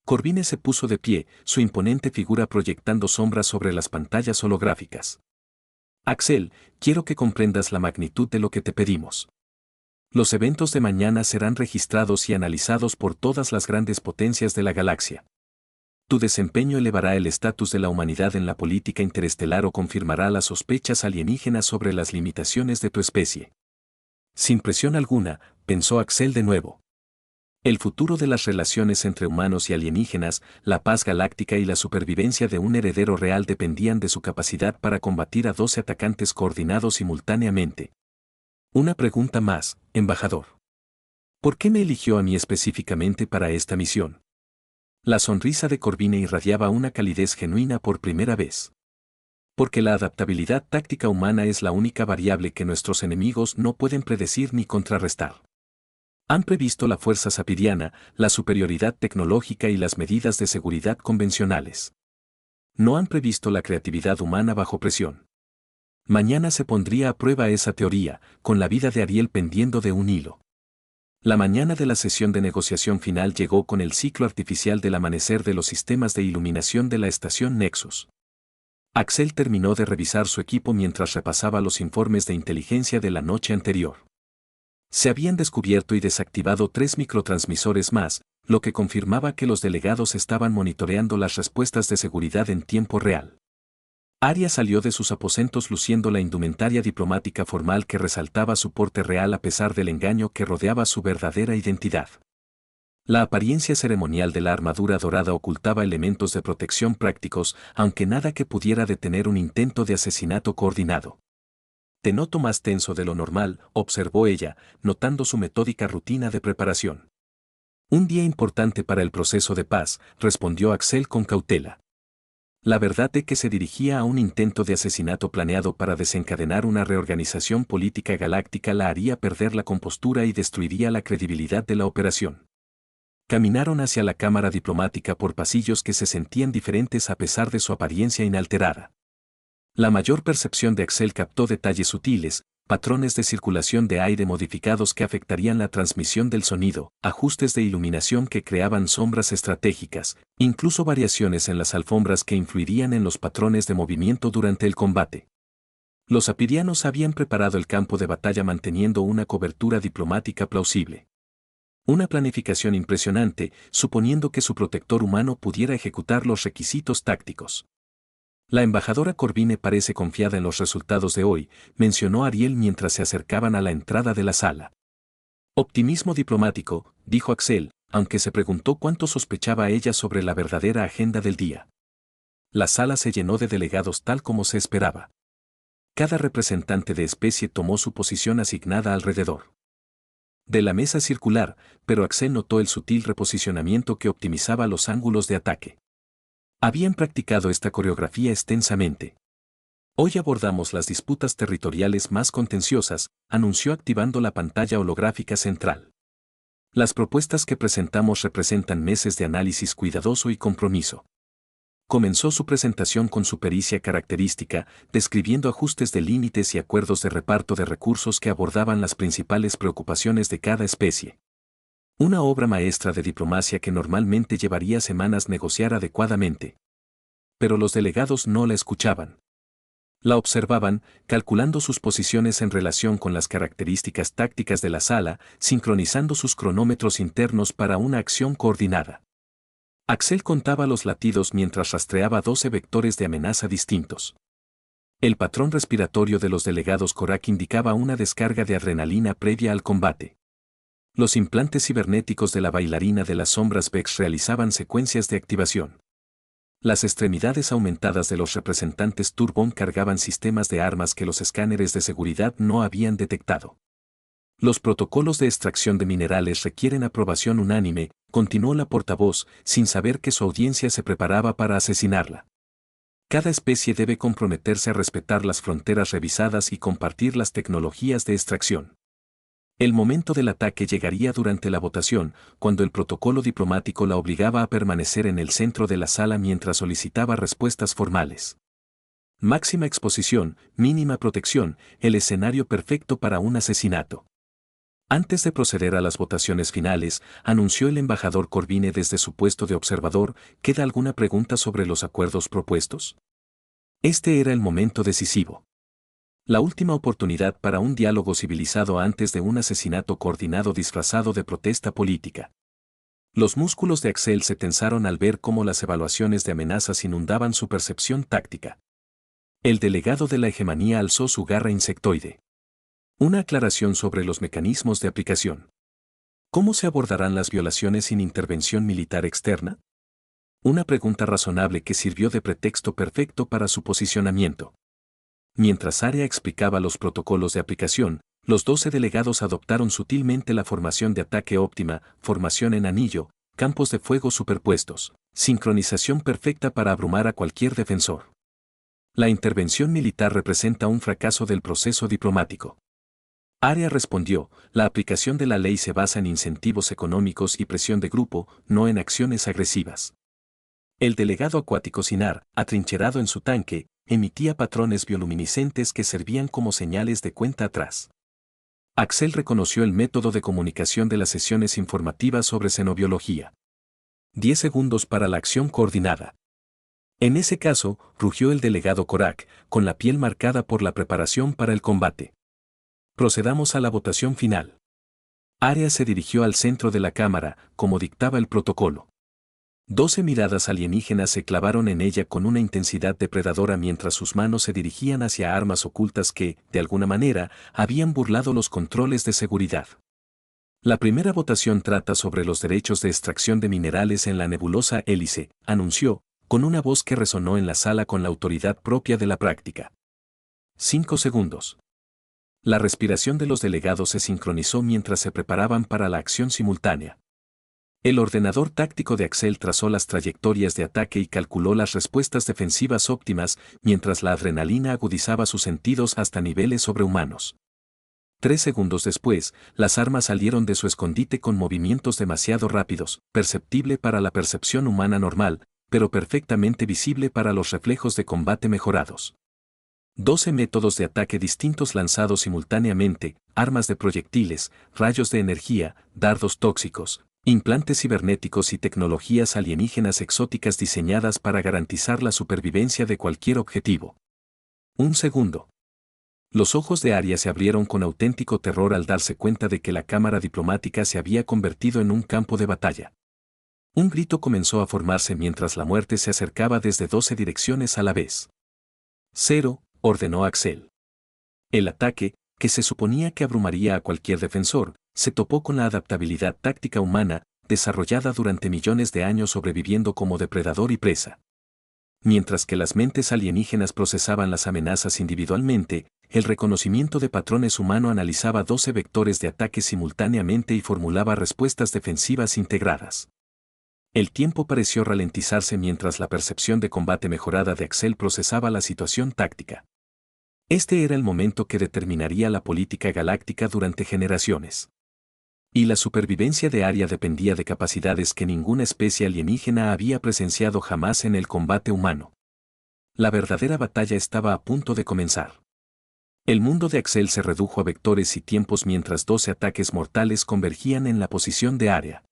Corbine se puso de pie, su imponente figura proyectando sombras sobre las pantallas holográficas. Axel, quiero que comprendas la magnitud de lo que te pedimos. Los eventos de mañana serán registrados y analizados por todas las grandes potencias de la galaxia. Tu desempeño elevará el estatus de la humanidad en la política interestelar o confirmará las sospechas alienígenas sobre las limitaciones de tu especie. Sin presión alguna, pensó Axel de nuevo. El futuro de las relaciones entre humanos y alienígenas, la paz galáctica y la supervivencia de un heredero real dependían de su capacidad para combatir a 12 atacantes coordinados simultáneamente. Una pregunta más, embajador. ¿Por qué me eligió a mí específicamente para esta misión? La sonrisa de Corbine irradiaba una calidez genuina por primera vez. Porque la adaptabilidad táctica humana es la única variable que nuestros enemigos no pueden predecir ni contrarrestar. Han previsto la fuerza sapiriana, la superioridad tecnológica y las medidas de seguridad convencionales. No han previsto la creatividad humana bajo presión. Mañana se pondría a prueba esa teoría, con la vida de Ariel pendiendo de un hilo. La mañana de la sesión de negociación final llegó con el ciclo artificial del amanecer de los sistemas de iluminación de la estación Nexus. Axel terminó de revisar su equipo mientras repasaba los informes de inteligencia de la noche anterior. Se habían descubierto y desactivado 3 microtransmisores más, lo que confirmaba que los delegados estaban monitoreando las respuestas de seguridad en tiempo real. Arya salió de sus aposentos luciendo la indumentaria diplomática formal que resaltaba su porte real a pesar del engaño que rodeaba su verdadera identidad. La apariencia ceremonial de la armadura dorada ocultaba elementos de protección prácticos, aunque nada que pudiera detener un intento de asesinato coordinado. Te noto más tenso de lo normal, observó ella, notando su metódica rutina de preparación. Un día importante para el proceso de paz, respondió Axel con cautela. La verdad es que se dirigía a un intento de asesinato planeado para desencadenar una reorganización política galáctica la haría perder la compostura y destruiría la credibilidad de la operación. Caminaron hacia la cámara diplomática por pasillos que se sentían diferentes a pesar de su apariencia inalterada. La mayor percepción de Axel captó detalles sutiles, patrones de circulación de aire modificados que afectarían la transmisión del sonido, ajustes de iluminación que creaban sombras estratégicas, incluso variaciones en las alfombras que influirían en los patrones de movimiento durante el combate. Los apirianos habían preparado el campo de batalla manteniendo una cobertura diplomática plausible. Una planificación impresionante, suponiendo que su protector humano pudiera ejecutar los requisitos tácticos. La embajadora Corvine parece confiada en los resultados de hoy, mencionó Ariel mientras se acercaban a la entrada de la sala. Optimismo diplomático, dijo Axel, aunque se preguntó cuánto sospechaba ella sobre la verdadera agenda del día. La sala se llenó de delegados tal como se esperaba. Cada representante de especie tomó su posición asignada alrededor de la mesa circular, pero Axel notó el sutil reposicionamiento que optimizaba los ángulos de ataque. Habían practicado esta coreografía extensamente. Hoy abordamos las disputas territoriales más contenciosas, anunció activando la pantalla holográfica central. Las propuestas que presentamos representan meses de análisis cuidadoso y compromiso. Comenzó su presentación con su pericia característica, describiendo ajustes de límites y acuerdos de reparto de recursos que abordaban las principales preocupaciones de cada especie. Una obra maestra de diplomacia que normalmente llevaría semanas negociar adecuadamente. Pero los delegados no la escuchaban. La observaban, calculando sus posiciones en relación con las características tácticas de la sala, sincronizando sus cronómetros internos para una acción coordinada. Axel contaba los latidos mientras rastreaba 12 vectores de amenaza distintos. El patrón respiratorio de los delegados Korak indicaba una descarga de adrenalina previa al combate. Los implantes cibernéticos de la bailarina de las sombras Vex realizaban secuencias de activación. Las extremidades aumentadas de los representantes Turbón cargaban sistemas de armas que los escáneres de seguridad no habían detectado. Los protocolos de extracción de minerales requieren aprobación unánime, continuó la portavoz, sin saber que su audiencia se preparaba para asesinarla. Cada especie debe comprometerse a respetar las fronteras revisadas y compartir las tecnologías de extracción. El momento del ataque llegaría durante la votación, cuando el protocolo diplomático la obligaba a permanecer en el centro de la sala mientras solicitaba respuestas formales. Máxima exposición, mínima protección, el escenario perfecto para un asesinato. Antes de proceder a las votaciones finales, anunció el embajador Corvine desde su puesto de observador, ¿queda alguna pregunta sobre los acuerdos propuestos? Este era el momento decisivo. La última oportunidad para un diálogo civilizado antes de un asesinato coordinado disfrazado de protesta política. Los músculos de Axel se tensaron al ver cómo las evaluaciones de amenazas inundaban su percepción táctica. El delegado de la hegemonía alzó su garra insectoide. Una aclaración sobre los mecanismos de aplicación. ¿Cómo se abordarán las violaciones sin intervención militar externa? Una pregunta razonable que sirvió de pretexto perfecto para su posicionamiento. Mientras Area explicaba los protocolos de aplicación, los 12 delegados adoptaron sutilmente la formación de ataque óptima, formación en anillo, campos de fuego superpuestos, sincronización perfecta para abrumar a cualquier defensor. La intervención militar representa un fracaso del proceso diplomático. Area respondió, la aplicación de la ley se basa en incentivos económicos y presión de grupo, no en acciones agresivas. El delegado acuático Sinar, atrincherado en su tanque, emitía patrones bioluminiscentes que servían como señales de cuenta atrás. Axel reconoció el método de comunicación de las sesiones informativas sobre xenobiología. 10 segundos para la acción coordinada. En ese caso, rugió el delegado Korak, con la piel marcada por la preparación para el combate. Procedamos a la votación final. Area se dirigió al centro de la cámara, como dictaba el protocolo. 12 miradas alienígenas se clavaron en ella con una intensidad depredadora mientras sus manos se dirigían hacia armas ocultas que, de alguna manera, habían burlado los controles de seguridad. La primera votación trata sobre los derechos de extracción de minerales en la nebulosa hélice, anunció, con una voz que resonó en la sala con la autoridad propia de la práctica. 5 segundos. La respiración de los delegados se sincronizó mientras se preparaban para la acción simultánea. El ordenador táctico de Axel trazó las trayectorias de ataque y calculó las respuestas defensivas óptimas, mientras la adrenalina agudizaba sus sentidos hasta niveles sobrehumanos. 3 segundos después, las armas salieron de su escondite con movimientos demasiado rápidos, perceptible para la percepción humana normal, pero perfectamente visible para los reflejos de combate mejorados. 12 métodos de ataque distintos lanzados simultáneamente, armas de proyectiles, rayos de energía, dardos tóxicos, implantes cibernéticos y tecnologías alienígenas exóticas diseñadas para garantizar la supervivencia de cualquier objetivo. Un segundo. Los ojos de Arya se abrieron con auténtico terror al darse cuenta de que la cámara diplomática se había convertido en un campo de batalla. Un grito comenzó a formarse mientras la muerte se acercaba desde 12 direcciones a la vez. 0, ordenó Axel. El ataque, que se suponía que abrumaría a cualquier defensor, se topó con la adaptabilidad táctica humana, desarrollada durante millones de años sobreviviendo como depredador y presa. Mientras que las mentes alienígenas procesaban las amenazas individualmente, el reconocimiento de patrones humano analizaba 12 vectores de ataque simultáneamente y formulaba respuestas defensivas integradas. El tiempo pareció ralentizarse mientras la percepción de combate mejorada de Axel procesaba la situación táctica. Este era el momento que determinaría la política galáctica durante generaciones. Y la supervivencia de Arya dependía de capacidades que ninguna especie alienígena había presenciado jamás en el combate humano. La verdadera batalla estaba a punto de comenzar. El mundo de Axel se redujo a vectores y tiempos mientras 12 ataques mortales convergían en la posición de Arya.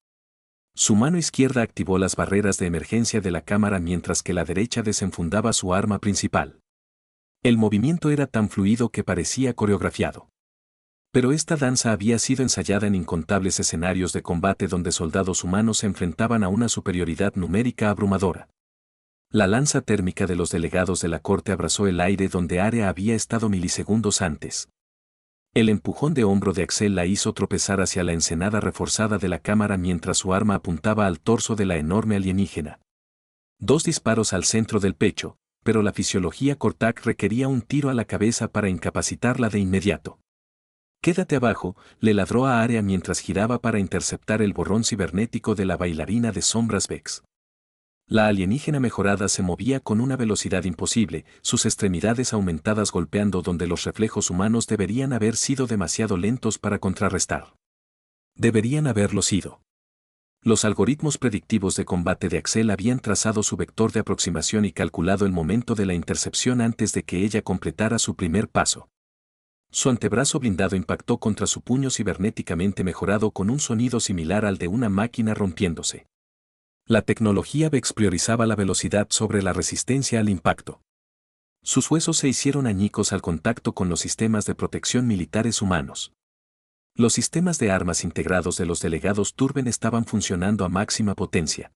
Su mano izquierda activó las barreras de emergencia de la cámara mientras que la derecha desenfundaba su arma principal. El movimiento era tan fluido que parecía coreografiado. Pero esta danza había sido ensayada en incontables escenarios de combate donde soldados humanos se enfrentaban a una superioridad numérica abrumadora. La lanza térmica de los delegados de la corte abrazó el aire donde Arya había estado milisegundos antes. El empujón de hombro de Axel la hizo tropezar hacia la ensenada reforzada de la cámara mientras su arma apuntaba al torso de la enorme alienígena. 2 disparos al centro del pecho, pero la fisiología Cortac requería un tiro a la cabeza para incapacitarla de inmediato. «Quédate abajo», le ladró a Arya mientras giraba para interceptar el borrón cibernético de la bailarina de sombras Vex. La alienígena mejorada se movía con una velocidad imposible, sus extremidades aumentadas golpeando donde los reflejos humanos deberían haber sido demasiado lentos para contrarrestar. Deberían haberlo sido. Los algoritmos predictivos de combate de Axel habían trazado su vector de aproximación y calculado el momento de la intercepción antes de que ella completara su primer paso. Su antebrazo blindado impactó contra su puño cibernéticamente mejorado con un sonido similar al de una máquina rompiéndose. La tecnología Vex priorizaba la velocidad sobre la resistencia al impacto. Sus huesos se hicieron añicos al contacto con los sistemas de protección militares humanos. Los sistemas de armas integrados de los delegados Turben estaban funcionando a máxima potencia.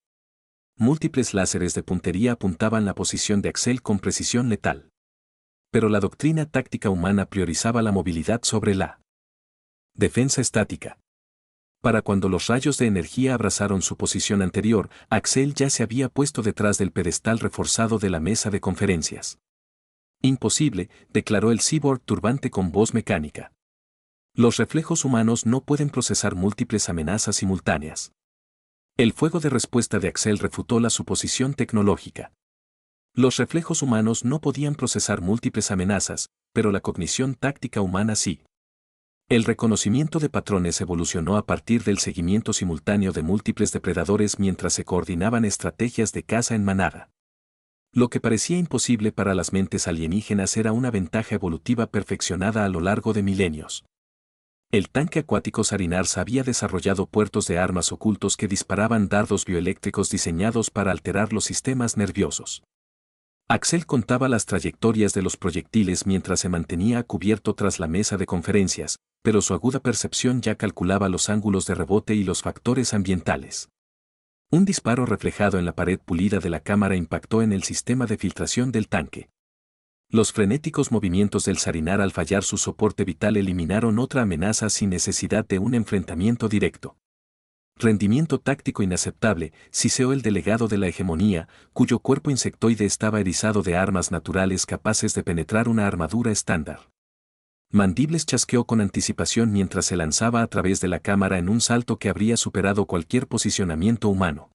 Múltiples láseres de puntería apuntaban la posición de Axel con precisión letal. Pero la doctrina táctica humana priorizaba la movilidad sobre la defensa estática. Para cuando los rayos de energía abrazaron su posición anterior, Axel ya se había puesto detrás del pedestal reforzado de la mesa de conferencias. «Imposible», declaró el cyborg turbante con voz mecánica. «Los reflejos humanos no pueden procesar múltiples amenazas simultáneas». El fuego de respuesta de Axel refutó la suposición tecnológica. Los reflejos humanos no podían procesar múltiples amenazas, pero la cognición táctica humana sí. El reconocimiento de patrones evolucionó a partir del seguimiento simultáneo de múltiples depredadores mientras se coordinaban estrategias de caza en manada. Lo que parecía imposible para las mentes alienígenas era una ventaja evolutiva perfeccionada a lo largo de milenios. El tanque acuático Sarinars había desarrollado puertos de armas ocultos que disparaban dardos bioeléctricos diseñados para alterar los sistemas nerviosos. Axel contaba las trayectorias de los proyectiles mientras se mantenía a cubierto tras la mesa de conferencias, pero su aguda percepción ya calculaba los ángulos de rebote y los factores ambientales. Un disparo reflejado en la pared pulida de la cámara impactó en el sistema de filtración del tanque. Los frenéticos movimientos del Sarinar al fallar su soporte vital eliminaron otra amenaza sin necesidad de un enfrentamiento directo. Rendimiento táctico inaceptable, siseó el delegado de la hegemonía, cuyo cuerpo insectoide estaba erizado de armas naturales capaces de penetrar una armadura estándar. Mandibles chasqueó con anticipación mientras se lanzaba a través de la cámara en un salto que habría superado cualquier posicionamiento humano.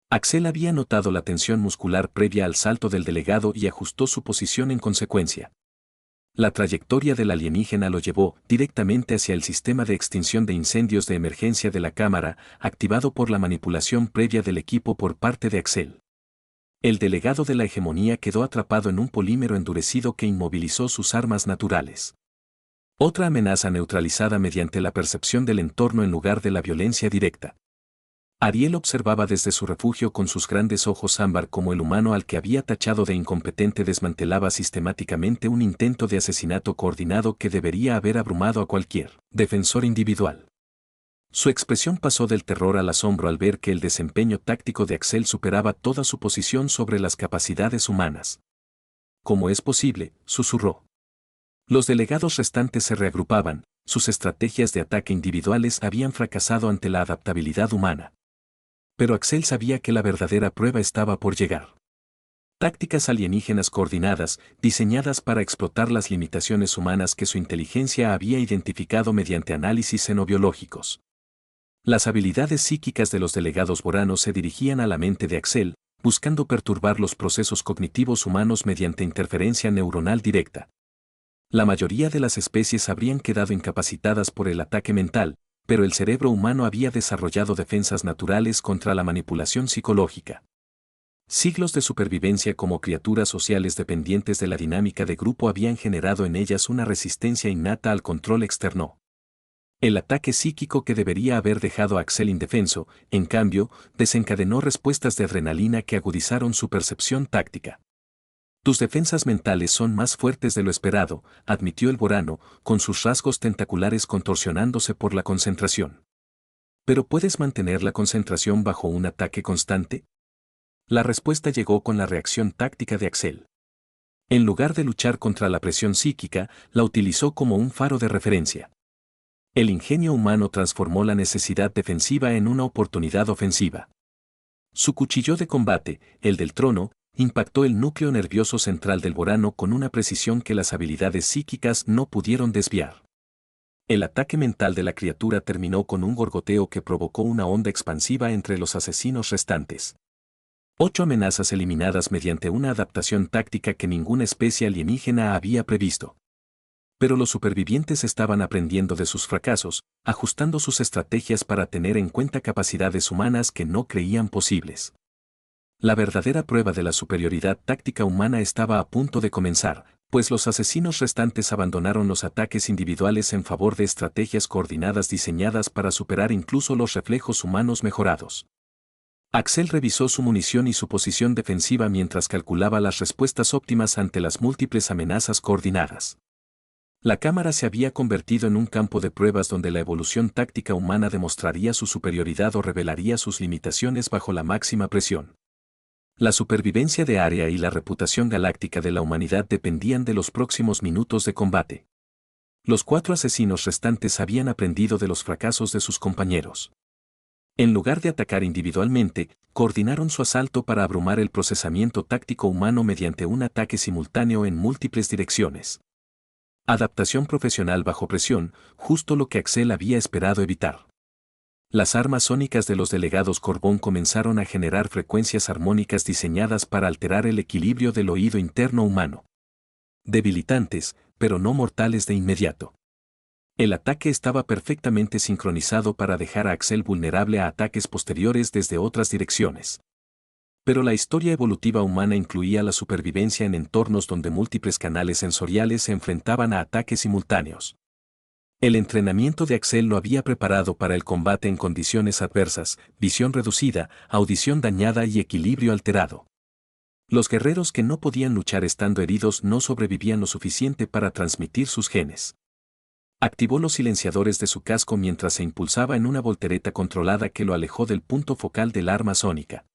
Axel había notado la tensión muscular previa al salto del delegado y ajustó su posición en consecuencia. La trayectoria del alienígena lo llevó directamente hacia el sistema de extinción de incendios de emergencia de la cámara, activado por la manipulación previa del equipo por parte de Axel. El delegado de la hegemonía quedó atrapado en un polímero endurecido que inmovilizó sus armas naturales. Otra amenaza neutralizada mediante la percepción del entorno en lugar de la violencia directa. Ariel observaba desde su refugio con sus grandes ojos ámbar cómo el humano al que había tachado de incompetente desmantelaba sistemáticamente un intento de asesinato coordinado que debería haber abrumado a cualquier defensor individual. Su expresión pasó del terror al asombro al ver que el desempeño táctico de Axel superaba toda su posición sobre las capacidades humanas. ¿Cómo es posible?, susurró. Los delegados restantes se reagrupaban, sus estrategias de ataque individuales habían fracasado ante la adaptabilidad humana. Pero Axel sabía que la verdadera prueba estaba por llegar. Tácticas alienígenas coordinadas, diseñadas para explotar las limitaciones humanas que su inteligencia había identificado mediante análisis xenobiológicos. Las habilidades psíquicas de los delegados boranos se dirigían a la mente de Axel, buscando perturbar los procesos cognitivos humanos mediante interferencia neuronal directa. La mayoría de las especies habrían quedado incapacitadas por el ataque mental, pero el cerebro humano había desarrollado defensas naturales contra la manipulación psicológica. Siglos de supervivencia como criaturas sociales dependientes de la dinámica de grupo habían generado en ellas una resistencia innata al control externo. El ataque psíquico que debería haber dejado a Axel indefenso, en cambio, desencadenó respuestas de adrenalina que agudizaron su percepción táctica. Tus defensas mentales son más fuertes de lo esperado, admitió el borano, con sus rasgos tentaculares contorsionándose por la concentración. ¿Pero puedes mantener la concentración bajo un ataque constante? La respuesta llegó con la reacción táctica de Axel. En lugar de luchar contra la presión psíquica, la utilizó como un faro de referencia. El ingenio humano transformó la necesidad defensiva en una oportunidad ofensiva. Su cuchillo de combate, el del trono, impactó el núcleo nervioso central del borano con una precisión que las habilidades psíquicas no pudieron desviar. El ataque mental de la criatura terminó con un gorgoteo que provocó una onda expansiva entre los asesinos restantes. 8 amenazas eliminadas mediante una adaptación táctica que ninguna especie alienígena había previsto. Pero los supervivientes estaban aprendiendo de sus fracasos, ajustando sus estrategias para tener en cuenta capacidades humanas que no creían posibles. La verdadera prueba de la superioridad táctica humana estaba a punto de comenzar, pues los asesinos restantes abandonaron los ataques individuales en favor de estrategias coordinadas diseñadas para superar incluso los reflejos humanos mejorados. Axel revisó su munición y su posición defensiva mientras calculaba las respuestas óptimas ante las múltiples amenazas coordinadas. La cámara se había convertido en un campo de pruebas donde la evolución táctica humana demostraría su superioridad o revelaría sus limitaciones bajo la máxima presión. La supervivencia de Área y la reputación galáctica de la humanidad dependían de los próximos minutos de combate. Los 4 asesinos restantes habían aprendido de los fracasos de sus compañeros. En lugar de atacar individualmente, coordinaron su asalto para abrumar el procesamiento táctico humano mediante un ataque simultáneo en múltiples direcciones. Adaptación profesional bajo presión, justo lo que Axel había esperado evitar. Las armas sónicas de los delegados Corbón comenzaron a generar frecuencias armónicas diseñadas para alterar el equilibrio del oído interno humano. Debilitantes, pero no mortales de inmediato. El ataque estaba perfectamente sincronizado para dejar a Axel vulnerable a ataques posteriores desde otras direcciones. Pero la historia evolutiva humana incluía la supervivencia en entornos donde múltiples canales sensoriales se enfrentaban a ataques simultáneos. El entrenamiento de Axel lo había preparado para el combate en condiciones adversas, visión reducida, audición dañada y equilibrio alterado. Los guerreros que no podían luchar estando heridos no sobrevivían lo suficiente para transmitir sus genes. Activó los silenciadores de su casco mientras se impulsaba en una voltereta controlada que lo alejó del punto focal del arma sónica.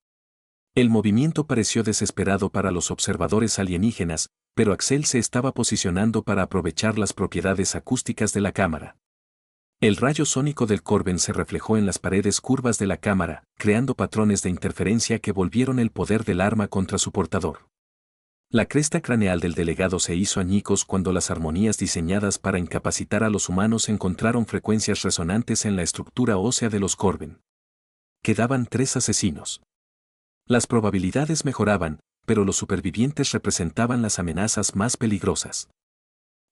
El movimiento pareció desesperado para los observadores alienígenas, pero Axel se estaba posicionando para aprovechar las propiedades acústicas de la cámara. El rayo sónico del Corben se reflejó en las paredes curvas de la cámara, creando patrones de interferencia que volvieron el poder del arma contra su portador. La cresta craneal del delegado se hizo añicos cuando las armonías diseñadas para incapacitar a los humanos encontraron frecuencias resonantes en la estructura ósea de los Corben. Quedaban 3 asesinos. Las probabilidades mejoraban, pero los supervivientes representaban las amenazas más peligrosas.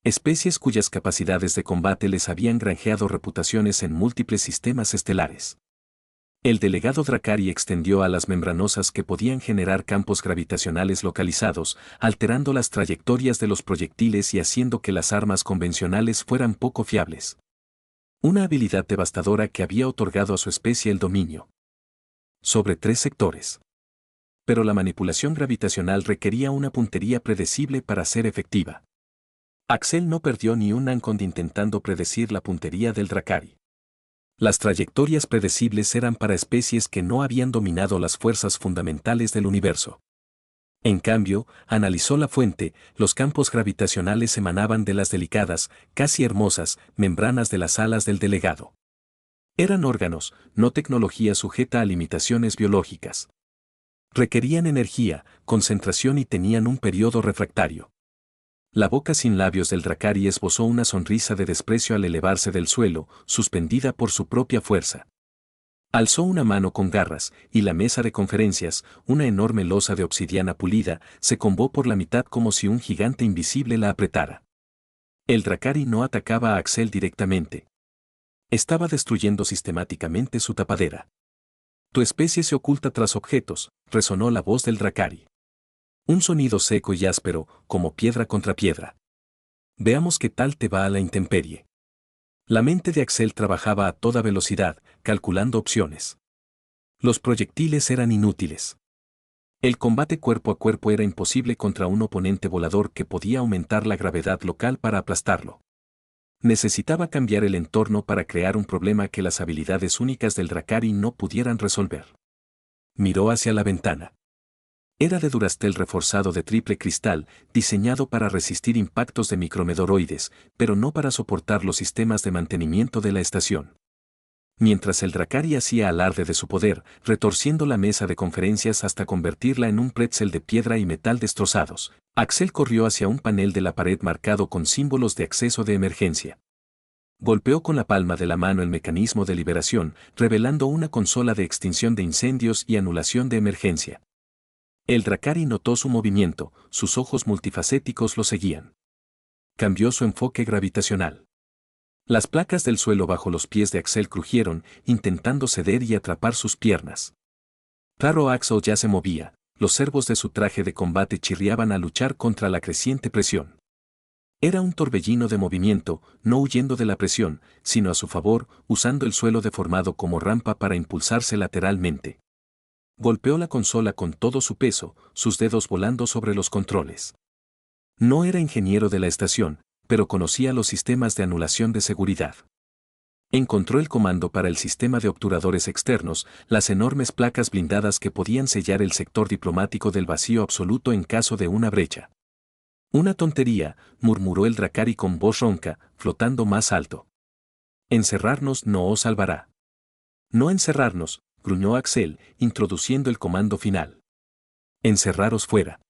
Especies cuyas capacidades de combate les habían granjeado reputaciones en múltiples sistemas estelares. El delegado Dracari extendió alas membranosas que podían generar campos gravitacionales localizados, alterando las trayectorias de los proyectiles y haciendo que las armas convencionales fueran poco fiables. Una habilidad devastadora que había otorgado a su especie el dominio sobre 3 sectores. Pero la manipulación gravitacional requería una puntería predecible para ser efectiva. Axel no perdió ni un Ancond intentando predecir la puntería del Dracari. Las trayectorias predecibles eran para especies que no habían dominado las fuerzas fundamentales del universo. En cambio, analizó la fuente, los campos gravitacionales emanaban de las delicadas, casi hermosas, membranas de las alas del delegado. Eran órganos, no tecnología sujeta a limitaciones biológicas. Requerían energía, concentración y tenían un periodo refractario. La boca sin labios del Dracari esbozó una sonrisa de desprecio al elevarse del suelo, suspendida por su propia fuerza. Alzó una mano con garras, y la mesa de conferencias, una enorme losa de obsidiana pulida, se combó por la mitad como si un gigante invisible la apretara. El Dracari no atacaba a Axel directamente. Estaba destruyendo sistemáticamente su tapadera. Tu especie se oculta tras objetos, resonó la voz del Dracari. Un sonido seco y áspero, como piedra contra piedra. Veamos qué tal te va a la intemperie. La mente de Axel trabajaba a toda velocidad, calculando opciones. Los proyectiles eran inútiles. El combate cuerpo a cuerpo era imposible contra un oponente volador que podía aumentar la gravedad local para aplastarlo. Necesitaba cambiar el entorno para crear un problema que las habilidades únicas del Dracari no pudieran resolver. Miró hacia la ventana. Era de Durastel reforzado de triple cristal, diseñado para resistir impactos de micromedoroides, pero no para soportar los sistemas de mantenimiento de la estación. Mientras el Dracari hacía alarde de su poder, retorciendo la mesa de conferencias hasta convertirla en un pretzel de piedra y metal destrozados, Axel corrió hacia un panel de la pared marcado con símbolos de acceso de emergencia. Golpeó con la palma de la mano el mecanismo de liberación, revelando una consola de extinción de incendios y anulación de emergencia. El Dracari notó su movimiento, sus ojos multifacéticos lo seguían. Cambió su enfoque gravitacional. Las placas del suelo bajo los pies de Axel crujieron, intentando ceder y atrapar sus piernas. Claro, Axel ya se movía, los servos de su traje de combate chirriaban a luchar contra la creciente presión. Era un torbellino de movimiento, no huyendo de la presión, sino a su favor, usando el suelo deformado como rampa para impulsarse lateralmente. Golpeó la consola con todo su peso, sus dedos volando sobre los controles. No era ingeniero de la estación, pero conocía los sistemas de anulación de seguridad. Encontró el comando para el sistema de obturadores externos, las enormes placas blindadas que podían sellar el sector diplomático del vacío absoluto en caso de una brecha. Una tontería, murmuró el Dracari con voz ronca, flotando más alto. Encerrarnos no os salvará. No encerrarnos, gruñó Axel, introduciendo el comando final. Encerraros fuera.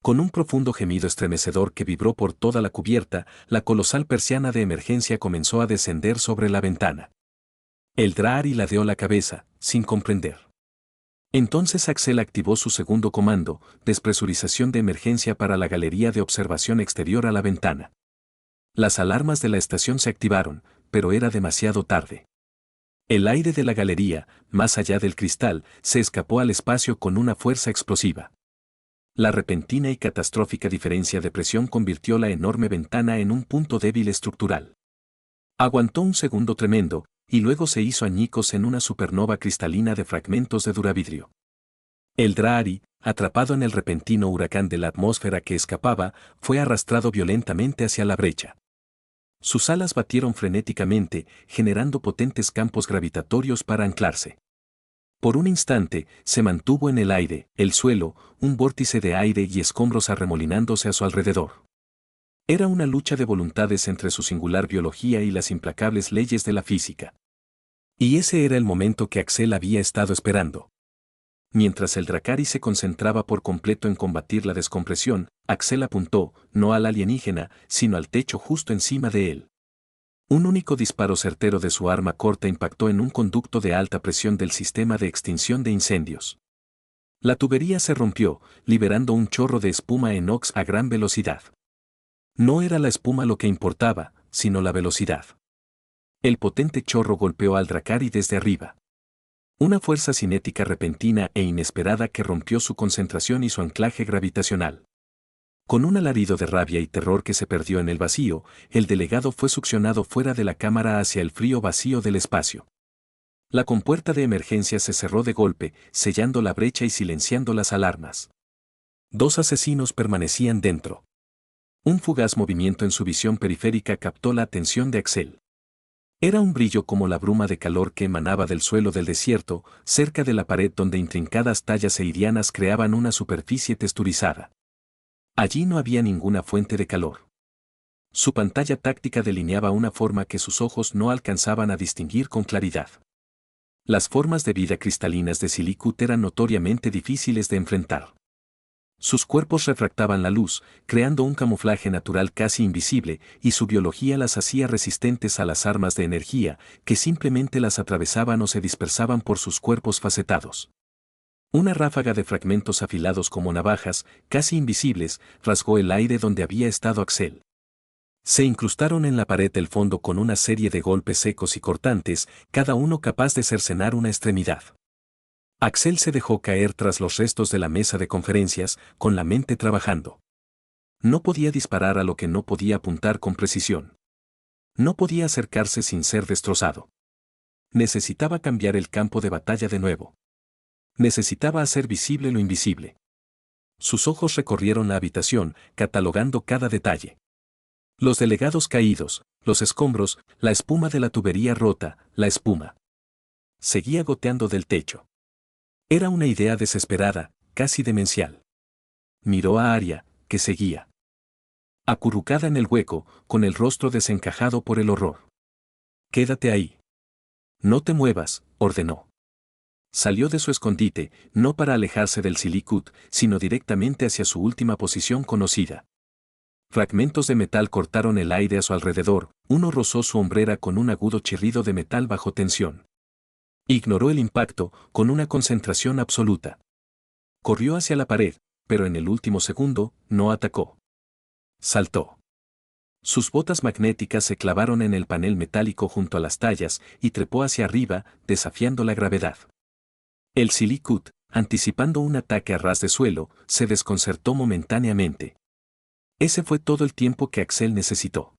Con un profundo gemido estremecedor que vibró por toda la cubierta, la colosal persiana de emergencia comenzó a descender sobre la ventana. El Dracari ladeó la cabeza, sin comprender. Entonces Axel activó su segundo comando, despresurización de emergencia para la galería de observación exterior a la ventana. Las alarmas de la estación se activaron, pero era demasiado tarde. El aire de la galería, más allá del cristal, se escapó al espacio con una fuerza explosiva. La repentina y catastrófica diferencia de presión convirtió la enorme ventana en un punto débil estructural. Aguantó un segundo tremendo, y luego se hizo añicos en una supernova cristalina de fragmentos de duravidrio. El Dracari, atrapado en el repentino huracán de la atmósfera que escapaba, fue arrastrado violentamente hacia la brecha. Sus alas batieron frenéticamente, generando potentes campos gravitatorios para anclarse. Por un instante, se mantuvo en el aire, el suelo, un vórtice de aire y escombros arremolinándose a su alrededor. Era una lucha de voluntades entre su singular biología y las implacables leyes de la física. Y ese era el momento que Axel había estado esperando. Mientras el Dracari se concentraba por completo en combatir la descompresión, Axel apuntó, no al alienígena, sino al techo justo encima de él. Un único disparo certero de su arma corta impactó en un conducto de alta presión del sistema de extinción de incendios. La tubería se rompió, liberando un chorro de espuma en Ox a gran velocidad. No era la espuma lo que importaba, sino la velocidad. El potente chorro golpeó al Dracari desde arriba. Una fuerza cinética repentina e inesperada que rompió su concentración y su anclaje gravitacional. Con un alarido de rabia y terror que se perdió en el vacío, el delegado fue succionado fuera de la cámara hacia el frío vacío del espacio. La compuerta de emergencia se cerró de golpe, sellando la brecha y silenciando las alarmas. 2 asesinos permanecían dentro. Un fugaz movimiento en su visión periférica captó la atención de Axel. Era un brillo como la bruma de calor que emanaba del suelo del desierto, cerca de la pared donde intrincadas tallas eidianas creaban una superficie texturizada. Allí no había ninguna fuente de calor. Su pantalla táctica delineaba una forma que sus ojos no alcanzaban a distinguir con claridad. Las formas de vida cristalinas de Silicut eran notoriamente difíciles de enfrentar. Sus cuerpos refractaban la luz, creando un camuflaje natural casi invisible, y su biología las hacía resistentes a las armas de energía, que simplemente las atravesaban o se dispersaban por sus cuerpos facetados. Una ráfaga de fragmentos afilados como navajas, casi invisibles, rasgó el aire donde había estado Axel. Se incrustaron en la pared del fondo con una serie de golpes secos y cortantes, cada uno capaz de cercenar una extremidad. Axel se dejó caer tras los restos de la mesa de conferencias, con la mente trabajando. No podía disparar a lo que no podía apuntar con precisión. No podía acercarse sin ser destrozado. Necesitaba cambiar el campo de batalla de nuevo. Necesitaba hacer visible lo invisible. Sus ojos recorrieron la habitación, catalogando cada detalle. Los delegados caídos, los escombros, la espuma de la tubería rota, la espuma. Seguía goteando del techo. Era una idea desesperada, casi demencial. Miró a Arya, que seguía acurrucada en el hueco, con el rostro desencajado por el horror. «Quédate ahí. No te muevas», ordenó. Salió de su escondite, no para alejarse del Silicut, sino directamente hacia su última posición conocida. Fragmentos de metal cortaron el aire a su alrededor, uno rozó su hombrera con un agudo chirrido de metal bajo tensión. Ignoró el impacto, con una concentración absoluta. Corrió hacia la pared, pero en el último segundo, no atacó. Saltó. Sus botas magnéticas se clavaron en el panel metálico junto a las tallas y trepó hacia arriba, desafiando la gravedad. El Silicut, anticipando un ataque a ras de suelo, se desconcertó momentáneamente. Ese fue todo el tiempo que Axel necesitó.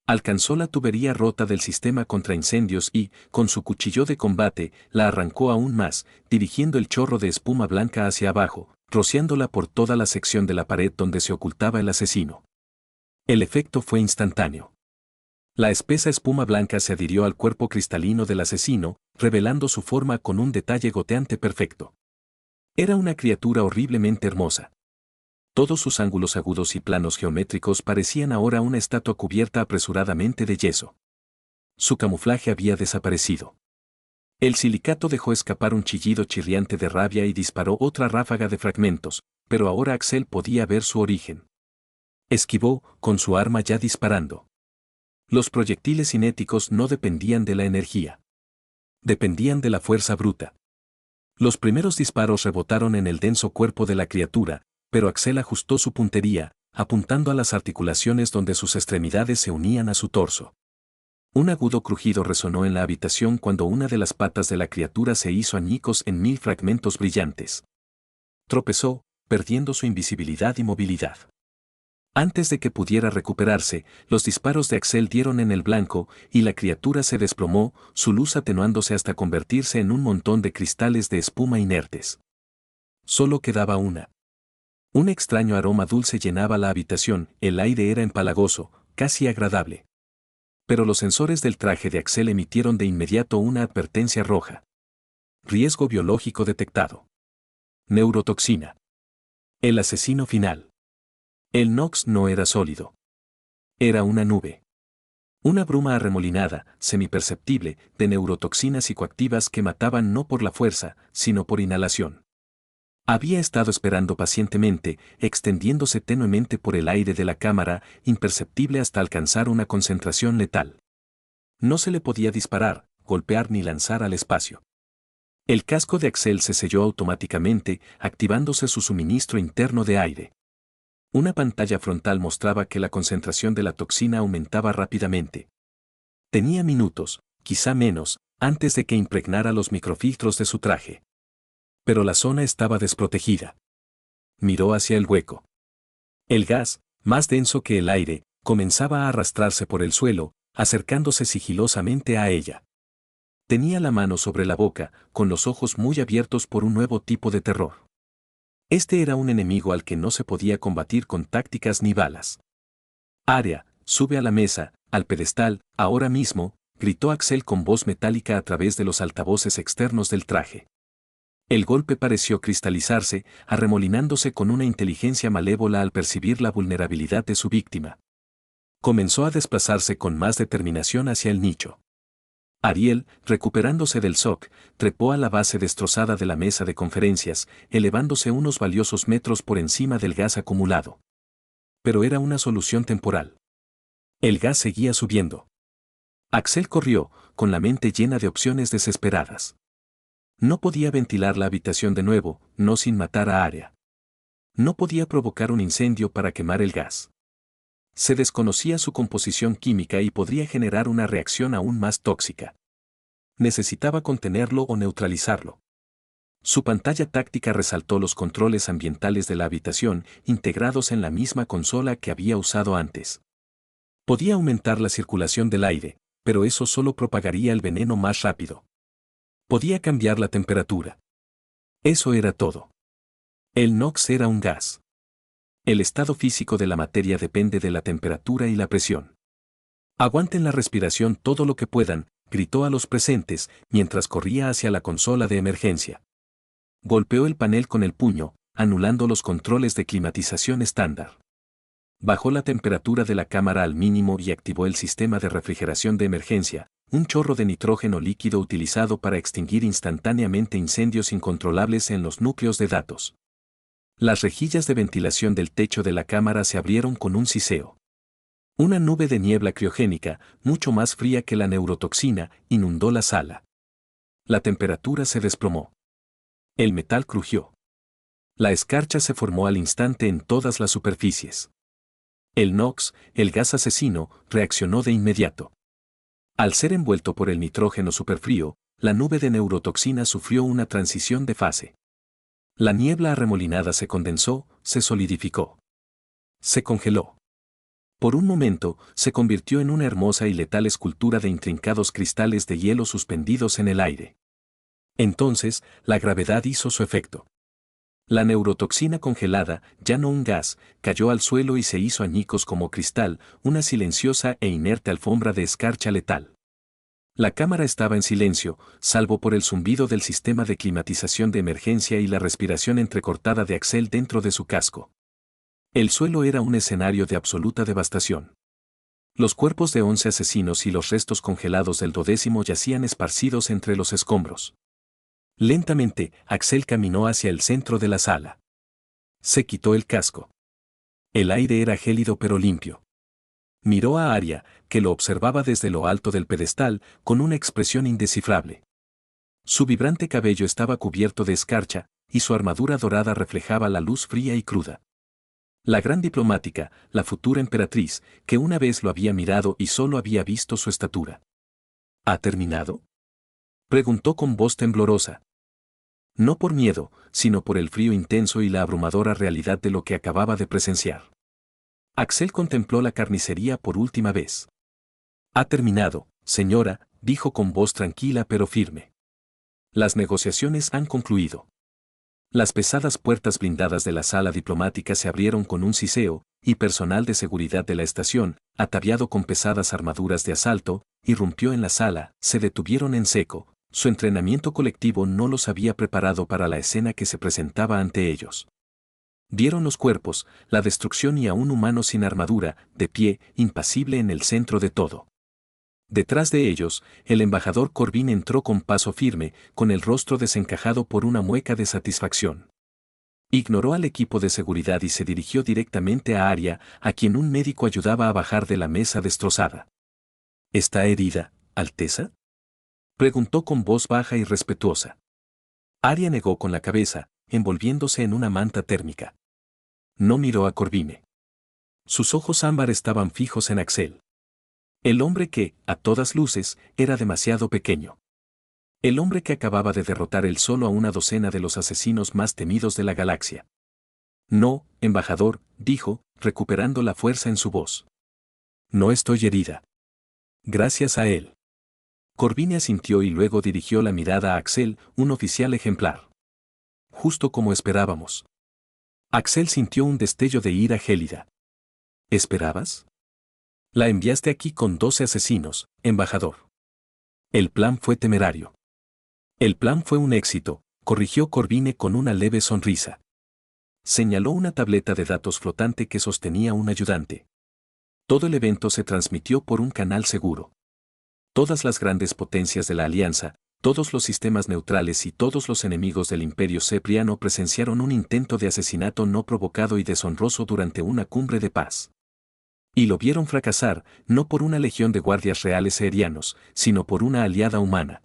Alcanzó la tubería rota del sistema contra incendios y, con su cuchillo de combate, la arrancó aún más, dirigiendo el chorro de espuma blanca hacia abajo, rociándola por toda la sección de la pared donde se ocultaba el asesino. El efecto fue instantáneo. La espesa espuma blanca se adhirió al cuerpo cristalino del asesino, revelando su forma con un detalle goteante perfecto. Era una criatura horriblemente hermosa. Todos sus ángulos agudos y planos geométricos parecían ahora una estatua cubierta apresuradamente de yeso. Su camuflaje había desaparecido. El silicato dejó escapar un chillido chirriante de rabia y disparó otra ráfaga de fragmentos, pero ahora Axel podía ver su origen. Esquivó, con su arma ya disparando. Los proyectiles cinéticos no dependían de la energía. Dependían de la fuerza bruta. Los primeros disparos rebotaron en el denso cuerpo de la criatura, pero Axel ajustó su puntería, apuntando a las articulaciones donde sus extremidades se unían a su torso. Un agudo crujido resonó en la habitación cuando una de las patas de la criatura se hizo añicos en 1000 fragmentos brillantes. Tropezó, perdiendo su invisibilidad y movilidad. Antes de que pudiera recuperarse, los disparos de Axel dieron en el blanco y la criatura se desplomó, su luz atenuándose hasta convertirse en un montón de cristales de espuma inertes. Solo quedaba una. Un extraño aroma dulce llenaba la habitación, el aire era empalagoso, casi agradable. Pero los sensores del traje de Axel emitieron de inmediato una advertencia roja. Riesgo biológico detectado. Neurotoxina. El asesino final. El Nox no era sólido. Era una nube. Una bruma arremolinada, semiperceptible, de neurotoxinas psicoactivas que mataban no por la fuerza, sino por inhalación. Había estado esperando pacientemente, extendiéndose tenuemente por el aire de la cámara, imperceptible hasta alcanzar una concentración letal. No se le podía disparar, golpear ni lanzar al espacio. El casco de Axel se selló automáticamente, activándose su suministro interno de aire. Una pantalla frontal mostraba que la concentración de la toxina aumentaba rápidamente. Tenía minutos, quizá menos, antes de que impregnara los microfiltros de su traje. Pero la zona estaba desprotegida. Miró hacia el hueco. El gas, más denso que el aire, comenzaba a arrastrarse por el suelo, acercándose sigilosamente a ella. Tenía la mano sobre la boca, con los ojos muy abiertos por un nuevo tipo de terror. Este era un enemigo al que no se podía combatir con tácticas ni balas. Arya, sube a la mesa, al pedestal, ahora mismo, gritó Axel con voz metálica a través de los altavoces externos del traje. El golpe pareció cristalizarse, arremolinándose con una inteligencia malévola al percibir la vulnerabilidad de su víctima. Comenzó a desplazarse con más determinación hacia el nicho. Ariel, recuperándose del shock, trepó a la base destrozada de la mesa de conferencias, elevándose unos valiosos metros por encima del gas acumulado. Pero era una solución temporal. El gas seguía subiendo. Axel corrió, con la mente llena de opciones desesperadas. No podía ventilar la habitación de nuevo, no sin matar a Arya. No podía provocar un incendio para quemar el gas. Se desconocía su composición química y podría generar una reacción aún más tóxica. Necesitaba contenerlo o neutralizarlo. Su pantalla táctica resaltó los controles ambientales de la habitación, integrados en la misma consola que había usado antes. Podía aumentar la circulación del aire, pero eso solo propagaría el veneno más rápido. Podía cambiar la temperatura. Eso era todo. El NOx era un gas. El estado físico de la materia depende de la temperatura y la presión. Aguanten la respiración todo lo que puedan, gritó a los presentes, mientras corría hacia la consola de emergencia. Golpeó el panel con el puño, anulando los controles de climatización estándar. Bajó la temperatura de la cámara al mínimo y activó el sistema de refrigeración de emergencia, un chorro de nitrógeno líquido utilizado para extinguir instantáneamente incendios incontrolables en los núcleos de datos. Las rejillas de ventilación del techo de la cámara se abrieron con un siseo. Una nube de niebla criogénica, mucho más fría que la neurotoxina, inundó la sala. La temperatura se desplomó. El metal crujió. La escarcha se formó al instante en todas las superficies. El NOx, el gas asesino, reaccionó de inmediato. Al ser envuelto por el nitrógeno superfrío, la nube de neurotoxina sufrió una transición de fase. La niebla arremolinada se condensó, se solidificó. Se congeló. Por un momento, se convirtió en una hermosa y letal escultura de intrincados cristales de hielo suspendidos en el aire. Entonces, la gravedad hizo su efecto. La neurotoxina congelada, ya no un gas, cayó al suelo y se hizo añicos como cristal, una silenciosa e inerte alfombra de escarcha letal. La cámara estaba en silencio, salvo por el zumbido del sistema de climatización de emergencia y la respiración entrecortada de Axel dentro de su casco. El suelo era un escenario de absoluta devastación. Los cuerpos de 11 asesinos y los restos congelados del 12º yacían esparcidos entre los escombros. Lentamente, Axel caminó hacia el centro de la sala. Se quitó el casco. El aire era gélido pero limpio. Miró a Arya, que lo observaba desde lo alto del pedestal, con una expresión indescifrable. Su vibrante cabello estaba cubierto de escarcha, y su armadura dorada reflejaba la luz fría y cruda. La gran diplomática, la futura emperatriz, que una vez lo había mirado y solo había visto su estatura. ¿Ha terminado?, preguntó con voz temblorosa. No por miedo, sino por el frío intenso y la abrumadora realidad de lo que acababa de presenciar. Axel contempló la carnicería por última vez. Ha terminado, señora, dijo con voz tranquila pero firme. Las negociaciones han concluido. Las pesadas puertas blindadas de la sala diplomática se abrieron con un siseo, y personal de seguridad de la estación, ataviado con pesadas armaduras de asalto, irrumpió en la sala, se detuvieron en seco. Su entrenamiento colectivo no los había preparado para la escena que se presentaba ante ellos. Vieron los cuerpos, la destrucción y a un humano sin armadura, de pie, impasible en el centro de todo. Detrás de ellos, el embajador Corbin entró con paso firme, con el rostro desencajado por una mueca de satisfacción. Ignoró al equipo de seguridad y se dirigió directamente a Arya, a quien un médico ayudaba a bajar de la mesa destrozada. ¿Está herida, Alteza?, preguntó con voz baja y respetuosa. Arya negó con la cabeza, envolviéndose en una manta térmica. No miró a Corbine. Sus ojos ámbar estaban fijos en Axel. El hombre que, a todas luces, era demasiado pequeño. El hombre que acababa de derrotar él solo a una docena de los asesinos más temidos de la galaxia. No, embajador, dijo, recuperando la fuerza en su voz. No estoy herida. Gracias a él. Corvine asintió y luego dirigió la mirada a Axel, un oficial ejemplar. Justo como esperábamos. Axel sintió un destello de ira gélida. ¿Esperabas? La enviaste aquí con 12 asesinos, embajador. El plan fue temerario. El plan fue un éxito, corrigió Corvine con una leve sonrisa. Señaló una tableta de datos flotante que sostenía un ayudante. Todo el evento se transmitió por un canal seguro. Todas las grandes potencias de la Alianza, todos los sistemas neutrales y todos los enemigos del Imperio Cepriano presenciaron un intento de asesinato no provocado y deshonroso durante una cumbre de paz. Y lo vieron fracasar, no por una legión de guardias reales aerianos, sino por una aliada humana.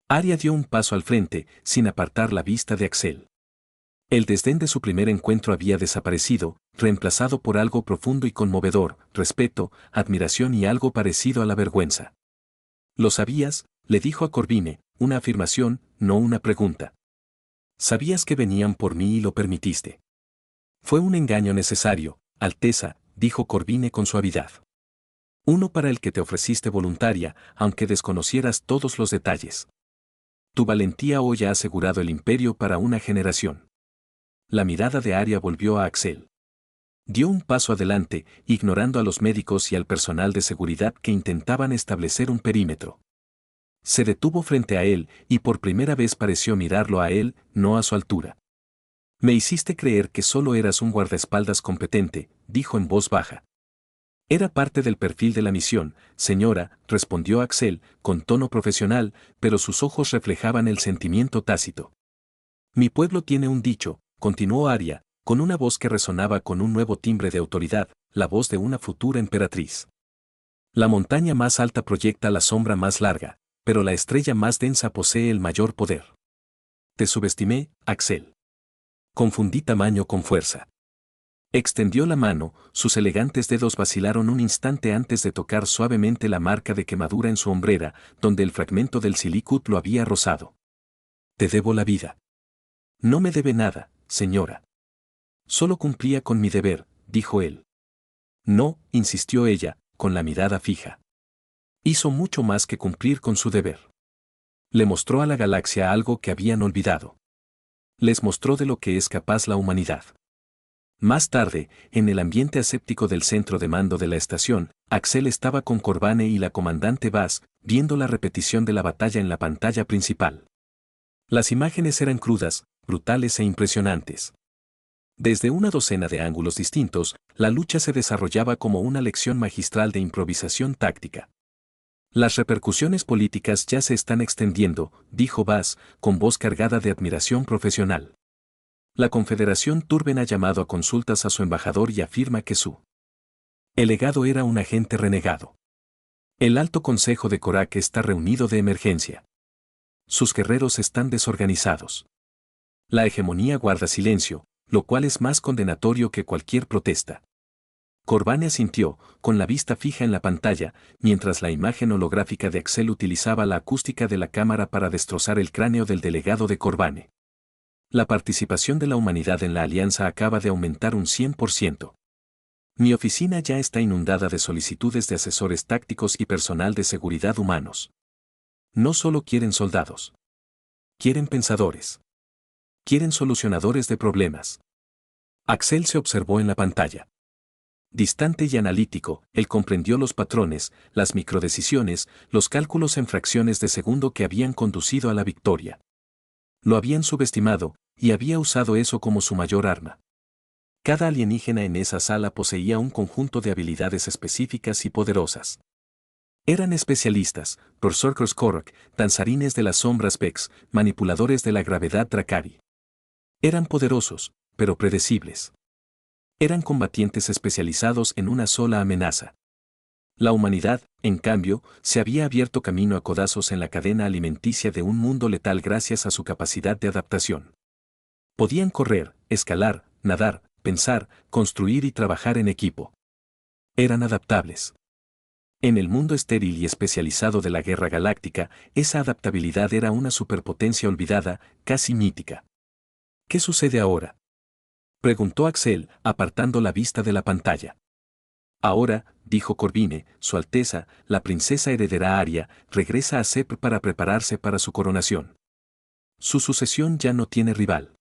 Aria dio un paso al frente, sin apartar la vista de Axel. El desdén de su primer encuentro había desaparecido, reemplazado por algo profundo y conmovedor, respeto, admiración y algo parecido a la vergüenza. «Lo sabías», le dijo a Corvine, una afirmación, no una pregunta. «Sabías que venían por mí y lo permitiste». «Fue un engaño necesario, Alteza», dijo Corvine con suavidad. «Uno para el que te ofreciste voluntaria, aunque desconocieras todos los detalles. Tu valentía hoy ha asegurado el imperio para una generación». La mirada de Aria volvió a Axel. Dio un paso adelante, ignorando a los médicos y al personal de seguridad que intentaban establecer un perímetro. Se detuvo frente a él y por primera vez pareció mirarlo a él, no a su altura. «Me hiciste creer que solo eras un guardaespaldas competente», dijo en voz baja. «Era parte del perfil de la misión, señora», respondió Axel, con tono profesional, pero sus ojos reflejaban el sentimiento tácito. «Mi pueblo tiene un dicho», continuó Aria, con una voz que resonaba con un nuevo timbre de autoridad, la voz de una futura emperatriz. «La montaña más alta proyecta la sombra más larga, pero la estrella más densa posee el mayor poder». «Te subestimé, Axel. Confundí tamaño con fuerza». Extendió la mano, sus elegantes dedos vacilaron un instante antes de tocar suavemente la marca de quemadura en su hombrera, donde el fragmento del silicut lo había rozado. «Te debo la vida». «No me debe nada, señora». «Solo cumplía con mi deber», dijo él. «No», insistió ella, con la mirada fija. «Hizo mucho más que cumplir con su deber». Le mostró a la galaxia algo que habían olvidado. Les mostró de lo que es capaz la humanidad. Más tarde, en el ambiente aséptico del centro de mando de la estación, Axel estaba con Corvane y la comandante Vaz, viendo la repetición de la batalla en la pantalla principal. Las imágenes eran crudas, brutales e impresionantes. Desde una docena de ángulos distintos, la lucha se desarrollaba como una lección magistral de improvisación táctica. «Las repercusiones políticas ya se están extendiendo», dijo Vaz, con voz cargada de admiración profesional. «La Confederación Turben ha llamado a consultas a su embajador y afirma que su el legado era un agente renegado. El Alto Consejo de Korak está reunido de emergencia. Sus guerreros están desorganizados. La hegemonía guarda silencio, lo cual es más condenatorio que cualquier protesta». Corvane asintió, con la vista fija en la pantalla, mientras la imagen holográfica de Axel utilizaba la acústica de la cámara para destrozar el cráneo del delegado de Corvane. «La participación de la humanidad en la alianza acaba de aumentar un 100%. Mi oficina ya está inundada de solicitudes de asesores tácticos y personal de seguridad humanos. No solo quieren soldados. Quieren pensadores. Quieren solucionadores de problemas». Axel se observó en la pantalla. Distante y analítico, él comprendió los patrones, las microdecisiones, los cálculos en fracciones de segundo que habían conducido a la victoria. Lo habían subestimado, y había usado eso como su mayor arma. Cada alienígena en esa sala poseía un conjunto de habilidades específicas y poderosas. Eran especialistas, berserkers Korak, danzarines de las sombras Vex, manipuladores de la gravedad Drakari. Eran poderosos, pero predecibles. Eran combatientes especializados en una sola amenaza. La humanidad, en cambio, se había abierto camino a codazos en la cadena alimenticia de un mundo letal gracias a su capacidad de adaptación. Podían correr, escalar, nadar, pensar, construir y trabajar en equipo. Eran adaptables. En el mundo estéril y especializado de la guerra galáctica, esa adaptabilidad era una superpotencia olvidada, casi mítica. ¿Qué sucede ahora?, preguntó Axel, apartando la vista de la pantalla. Ahora, dijo Corvine, Su Alteza, la princesa heredera Aria, regresa a Sep para prepararse para su coronación. Su sucesión ya no tiene rival.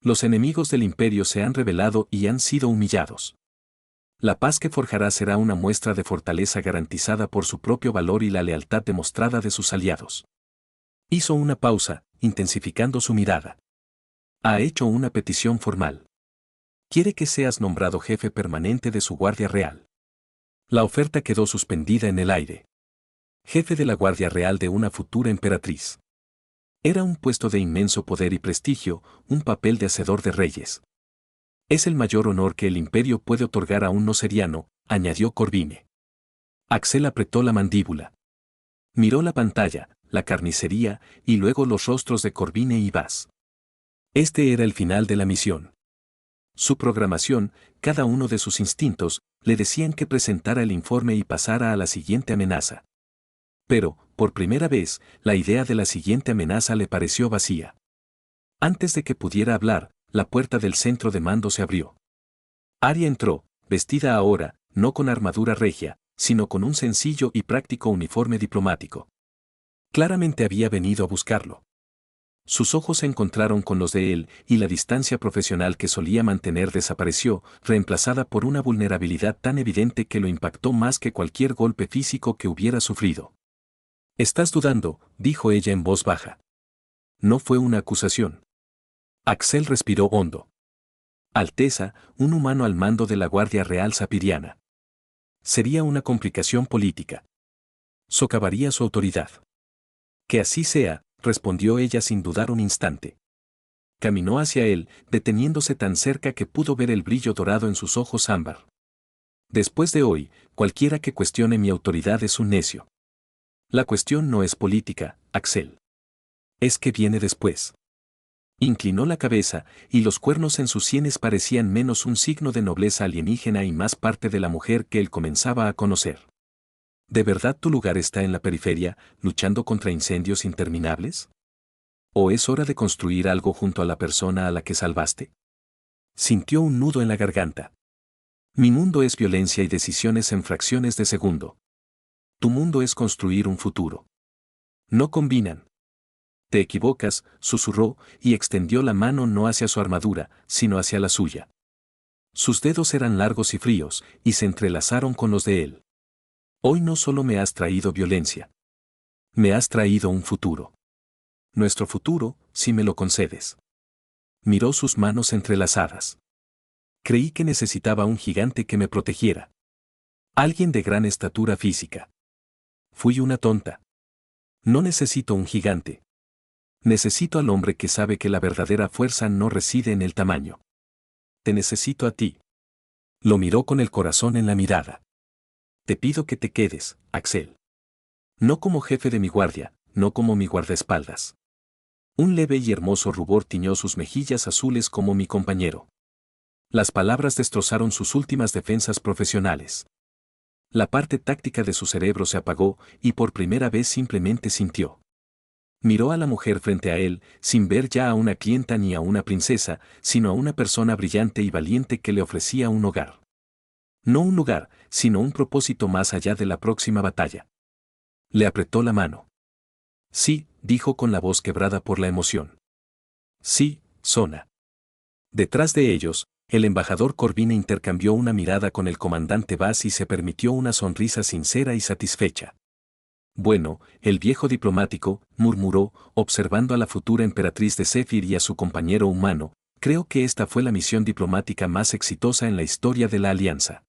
Los enemigos del imperio se han rebelado y han sido humillados. La paz que forjará será una muestra de fortaleza garantizada por su propio valor y la lealtad demostrada de sus aliados. Hizo una pausa, intensificando su mirada. Ha hecho una petición formal. Quiere que seas nombrado jefe permanente de su Guardia Real. La oferta quedó suspendida en el aire. Jefe de la Guardia Real de una futura emperatriz. Era un puesto de inmenso poder y prestigio, un papel de hacedor de reyes. Es el mayor honor que el imperio puede otorgar a un noseriano, añadió Corvine. Axel apretó la mandíbula. Miró la pantalla, la carnicería, y luego los rostros de Corvine y Bas. Este era el final de la misión. Su programación, cada uno de sus instintos, le decían que presentara el informe y pasara a la siguiente amenaza. Pero, por primera vez, la idea de la siguiente amenaza le pareció vacía. Antes de que pudiera hablar, la puerta del centro de mando se abrió. Aria entró, vestida ahora, no con armadura regia, sino con un sencillo y práctico uniforme diplomático. Claramente había venido a buscarlo. Sus ojos se encontraron con los de él, y la distancia profesional que solía mantener desapareció, reemplazada por una vulnerabilidad tan evidente que lo impactó más que cualquier golpe físico que hubiera sufrido. «Estás dudando», dijo ella en voz baja. No fue una acusación. Axel respiró hondo. Alteza, un humano al mando de la Guardia Real Sapiriana. Sería una complicación política. Socavaría su autoridad. Que así sea, respondió ella sin dudar un instante. Caminó hacia él, deteniéndose tan cerca que pudo ver el brillo dorado en sus ojos ámbar. Después de hoy, cualquiera que cuestione mi autoridad es un necio. La cuestión no es política, Axel. Es que viene después. Inclinó la cabeza, y los cuernos en sus sienes parecían menos un signo de nobleza alienígena y más parte de la mujer que él comenzaba a conocer. ¿De verdad tu lugar está en la periferia, luchando contra incendios interminables? ¿O es hora de construir algo junto a la persona a la que salvaste? Sintió un nudo en la garganta. Mi mundo es violencia y decisiones en fracciones de segundo. Tu mundo es construir un futuro. No combinan. Te equivocas, susurró, y extendió la mano no hacia su armadura, sino hacia la suya. Sus dedos eran largos y fríos, y se entrelazaron con los de él. Hoy no solo me has traído violencia. Me has traído un futuro. Nuestro futuro, si me lo concedes. Miró sus manos entrelazadas. Creí que necesitaba un gigante que me protegiera. Alguien de gran estatura física. Fui una tonta. No necesito un gigante. Necesito al hombre que sabe que la verdadera fuerza no reside en el tamaño. Te necesito a ti. Lo miró con el corazón en la mirada. Te pido que te quedes, Axel. No como jefe de mi guardia, no como mi guardaespaldas. Un leve y hermoso rubor tiñó sus mejillas azules como mi compañero. Las palabras destrozaron sus últimas defensas profesionales. La parte táctica de su cerebro se apagó y por primera vez simplemente sintió. Miró a la mujer frente a él, sin ver ya a una clienta ni a una princesa, sino a una persona brillante y valiente que le ofrecía un hogar. No un lugar, sino un propósito más allá de la próxima batalla. Le apretó la mano. Sí, dijo con la voz quebrada por la emoción. Sí, Sona. Detrás de ellos, el embajador Corvine intercambió una mirada con el comandante Bas y se permitió una sonrisa sincera y satisfecha. Bueno, el viejo diplomático, murmuró, observando a la futura emperatriz de Zephyr y a su compañero humano, creo que esta fue la misión diplomática más exitosa en la historia de la Alianza.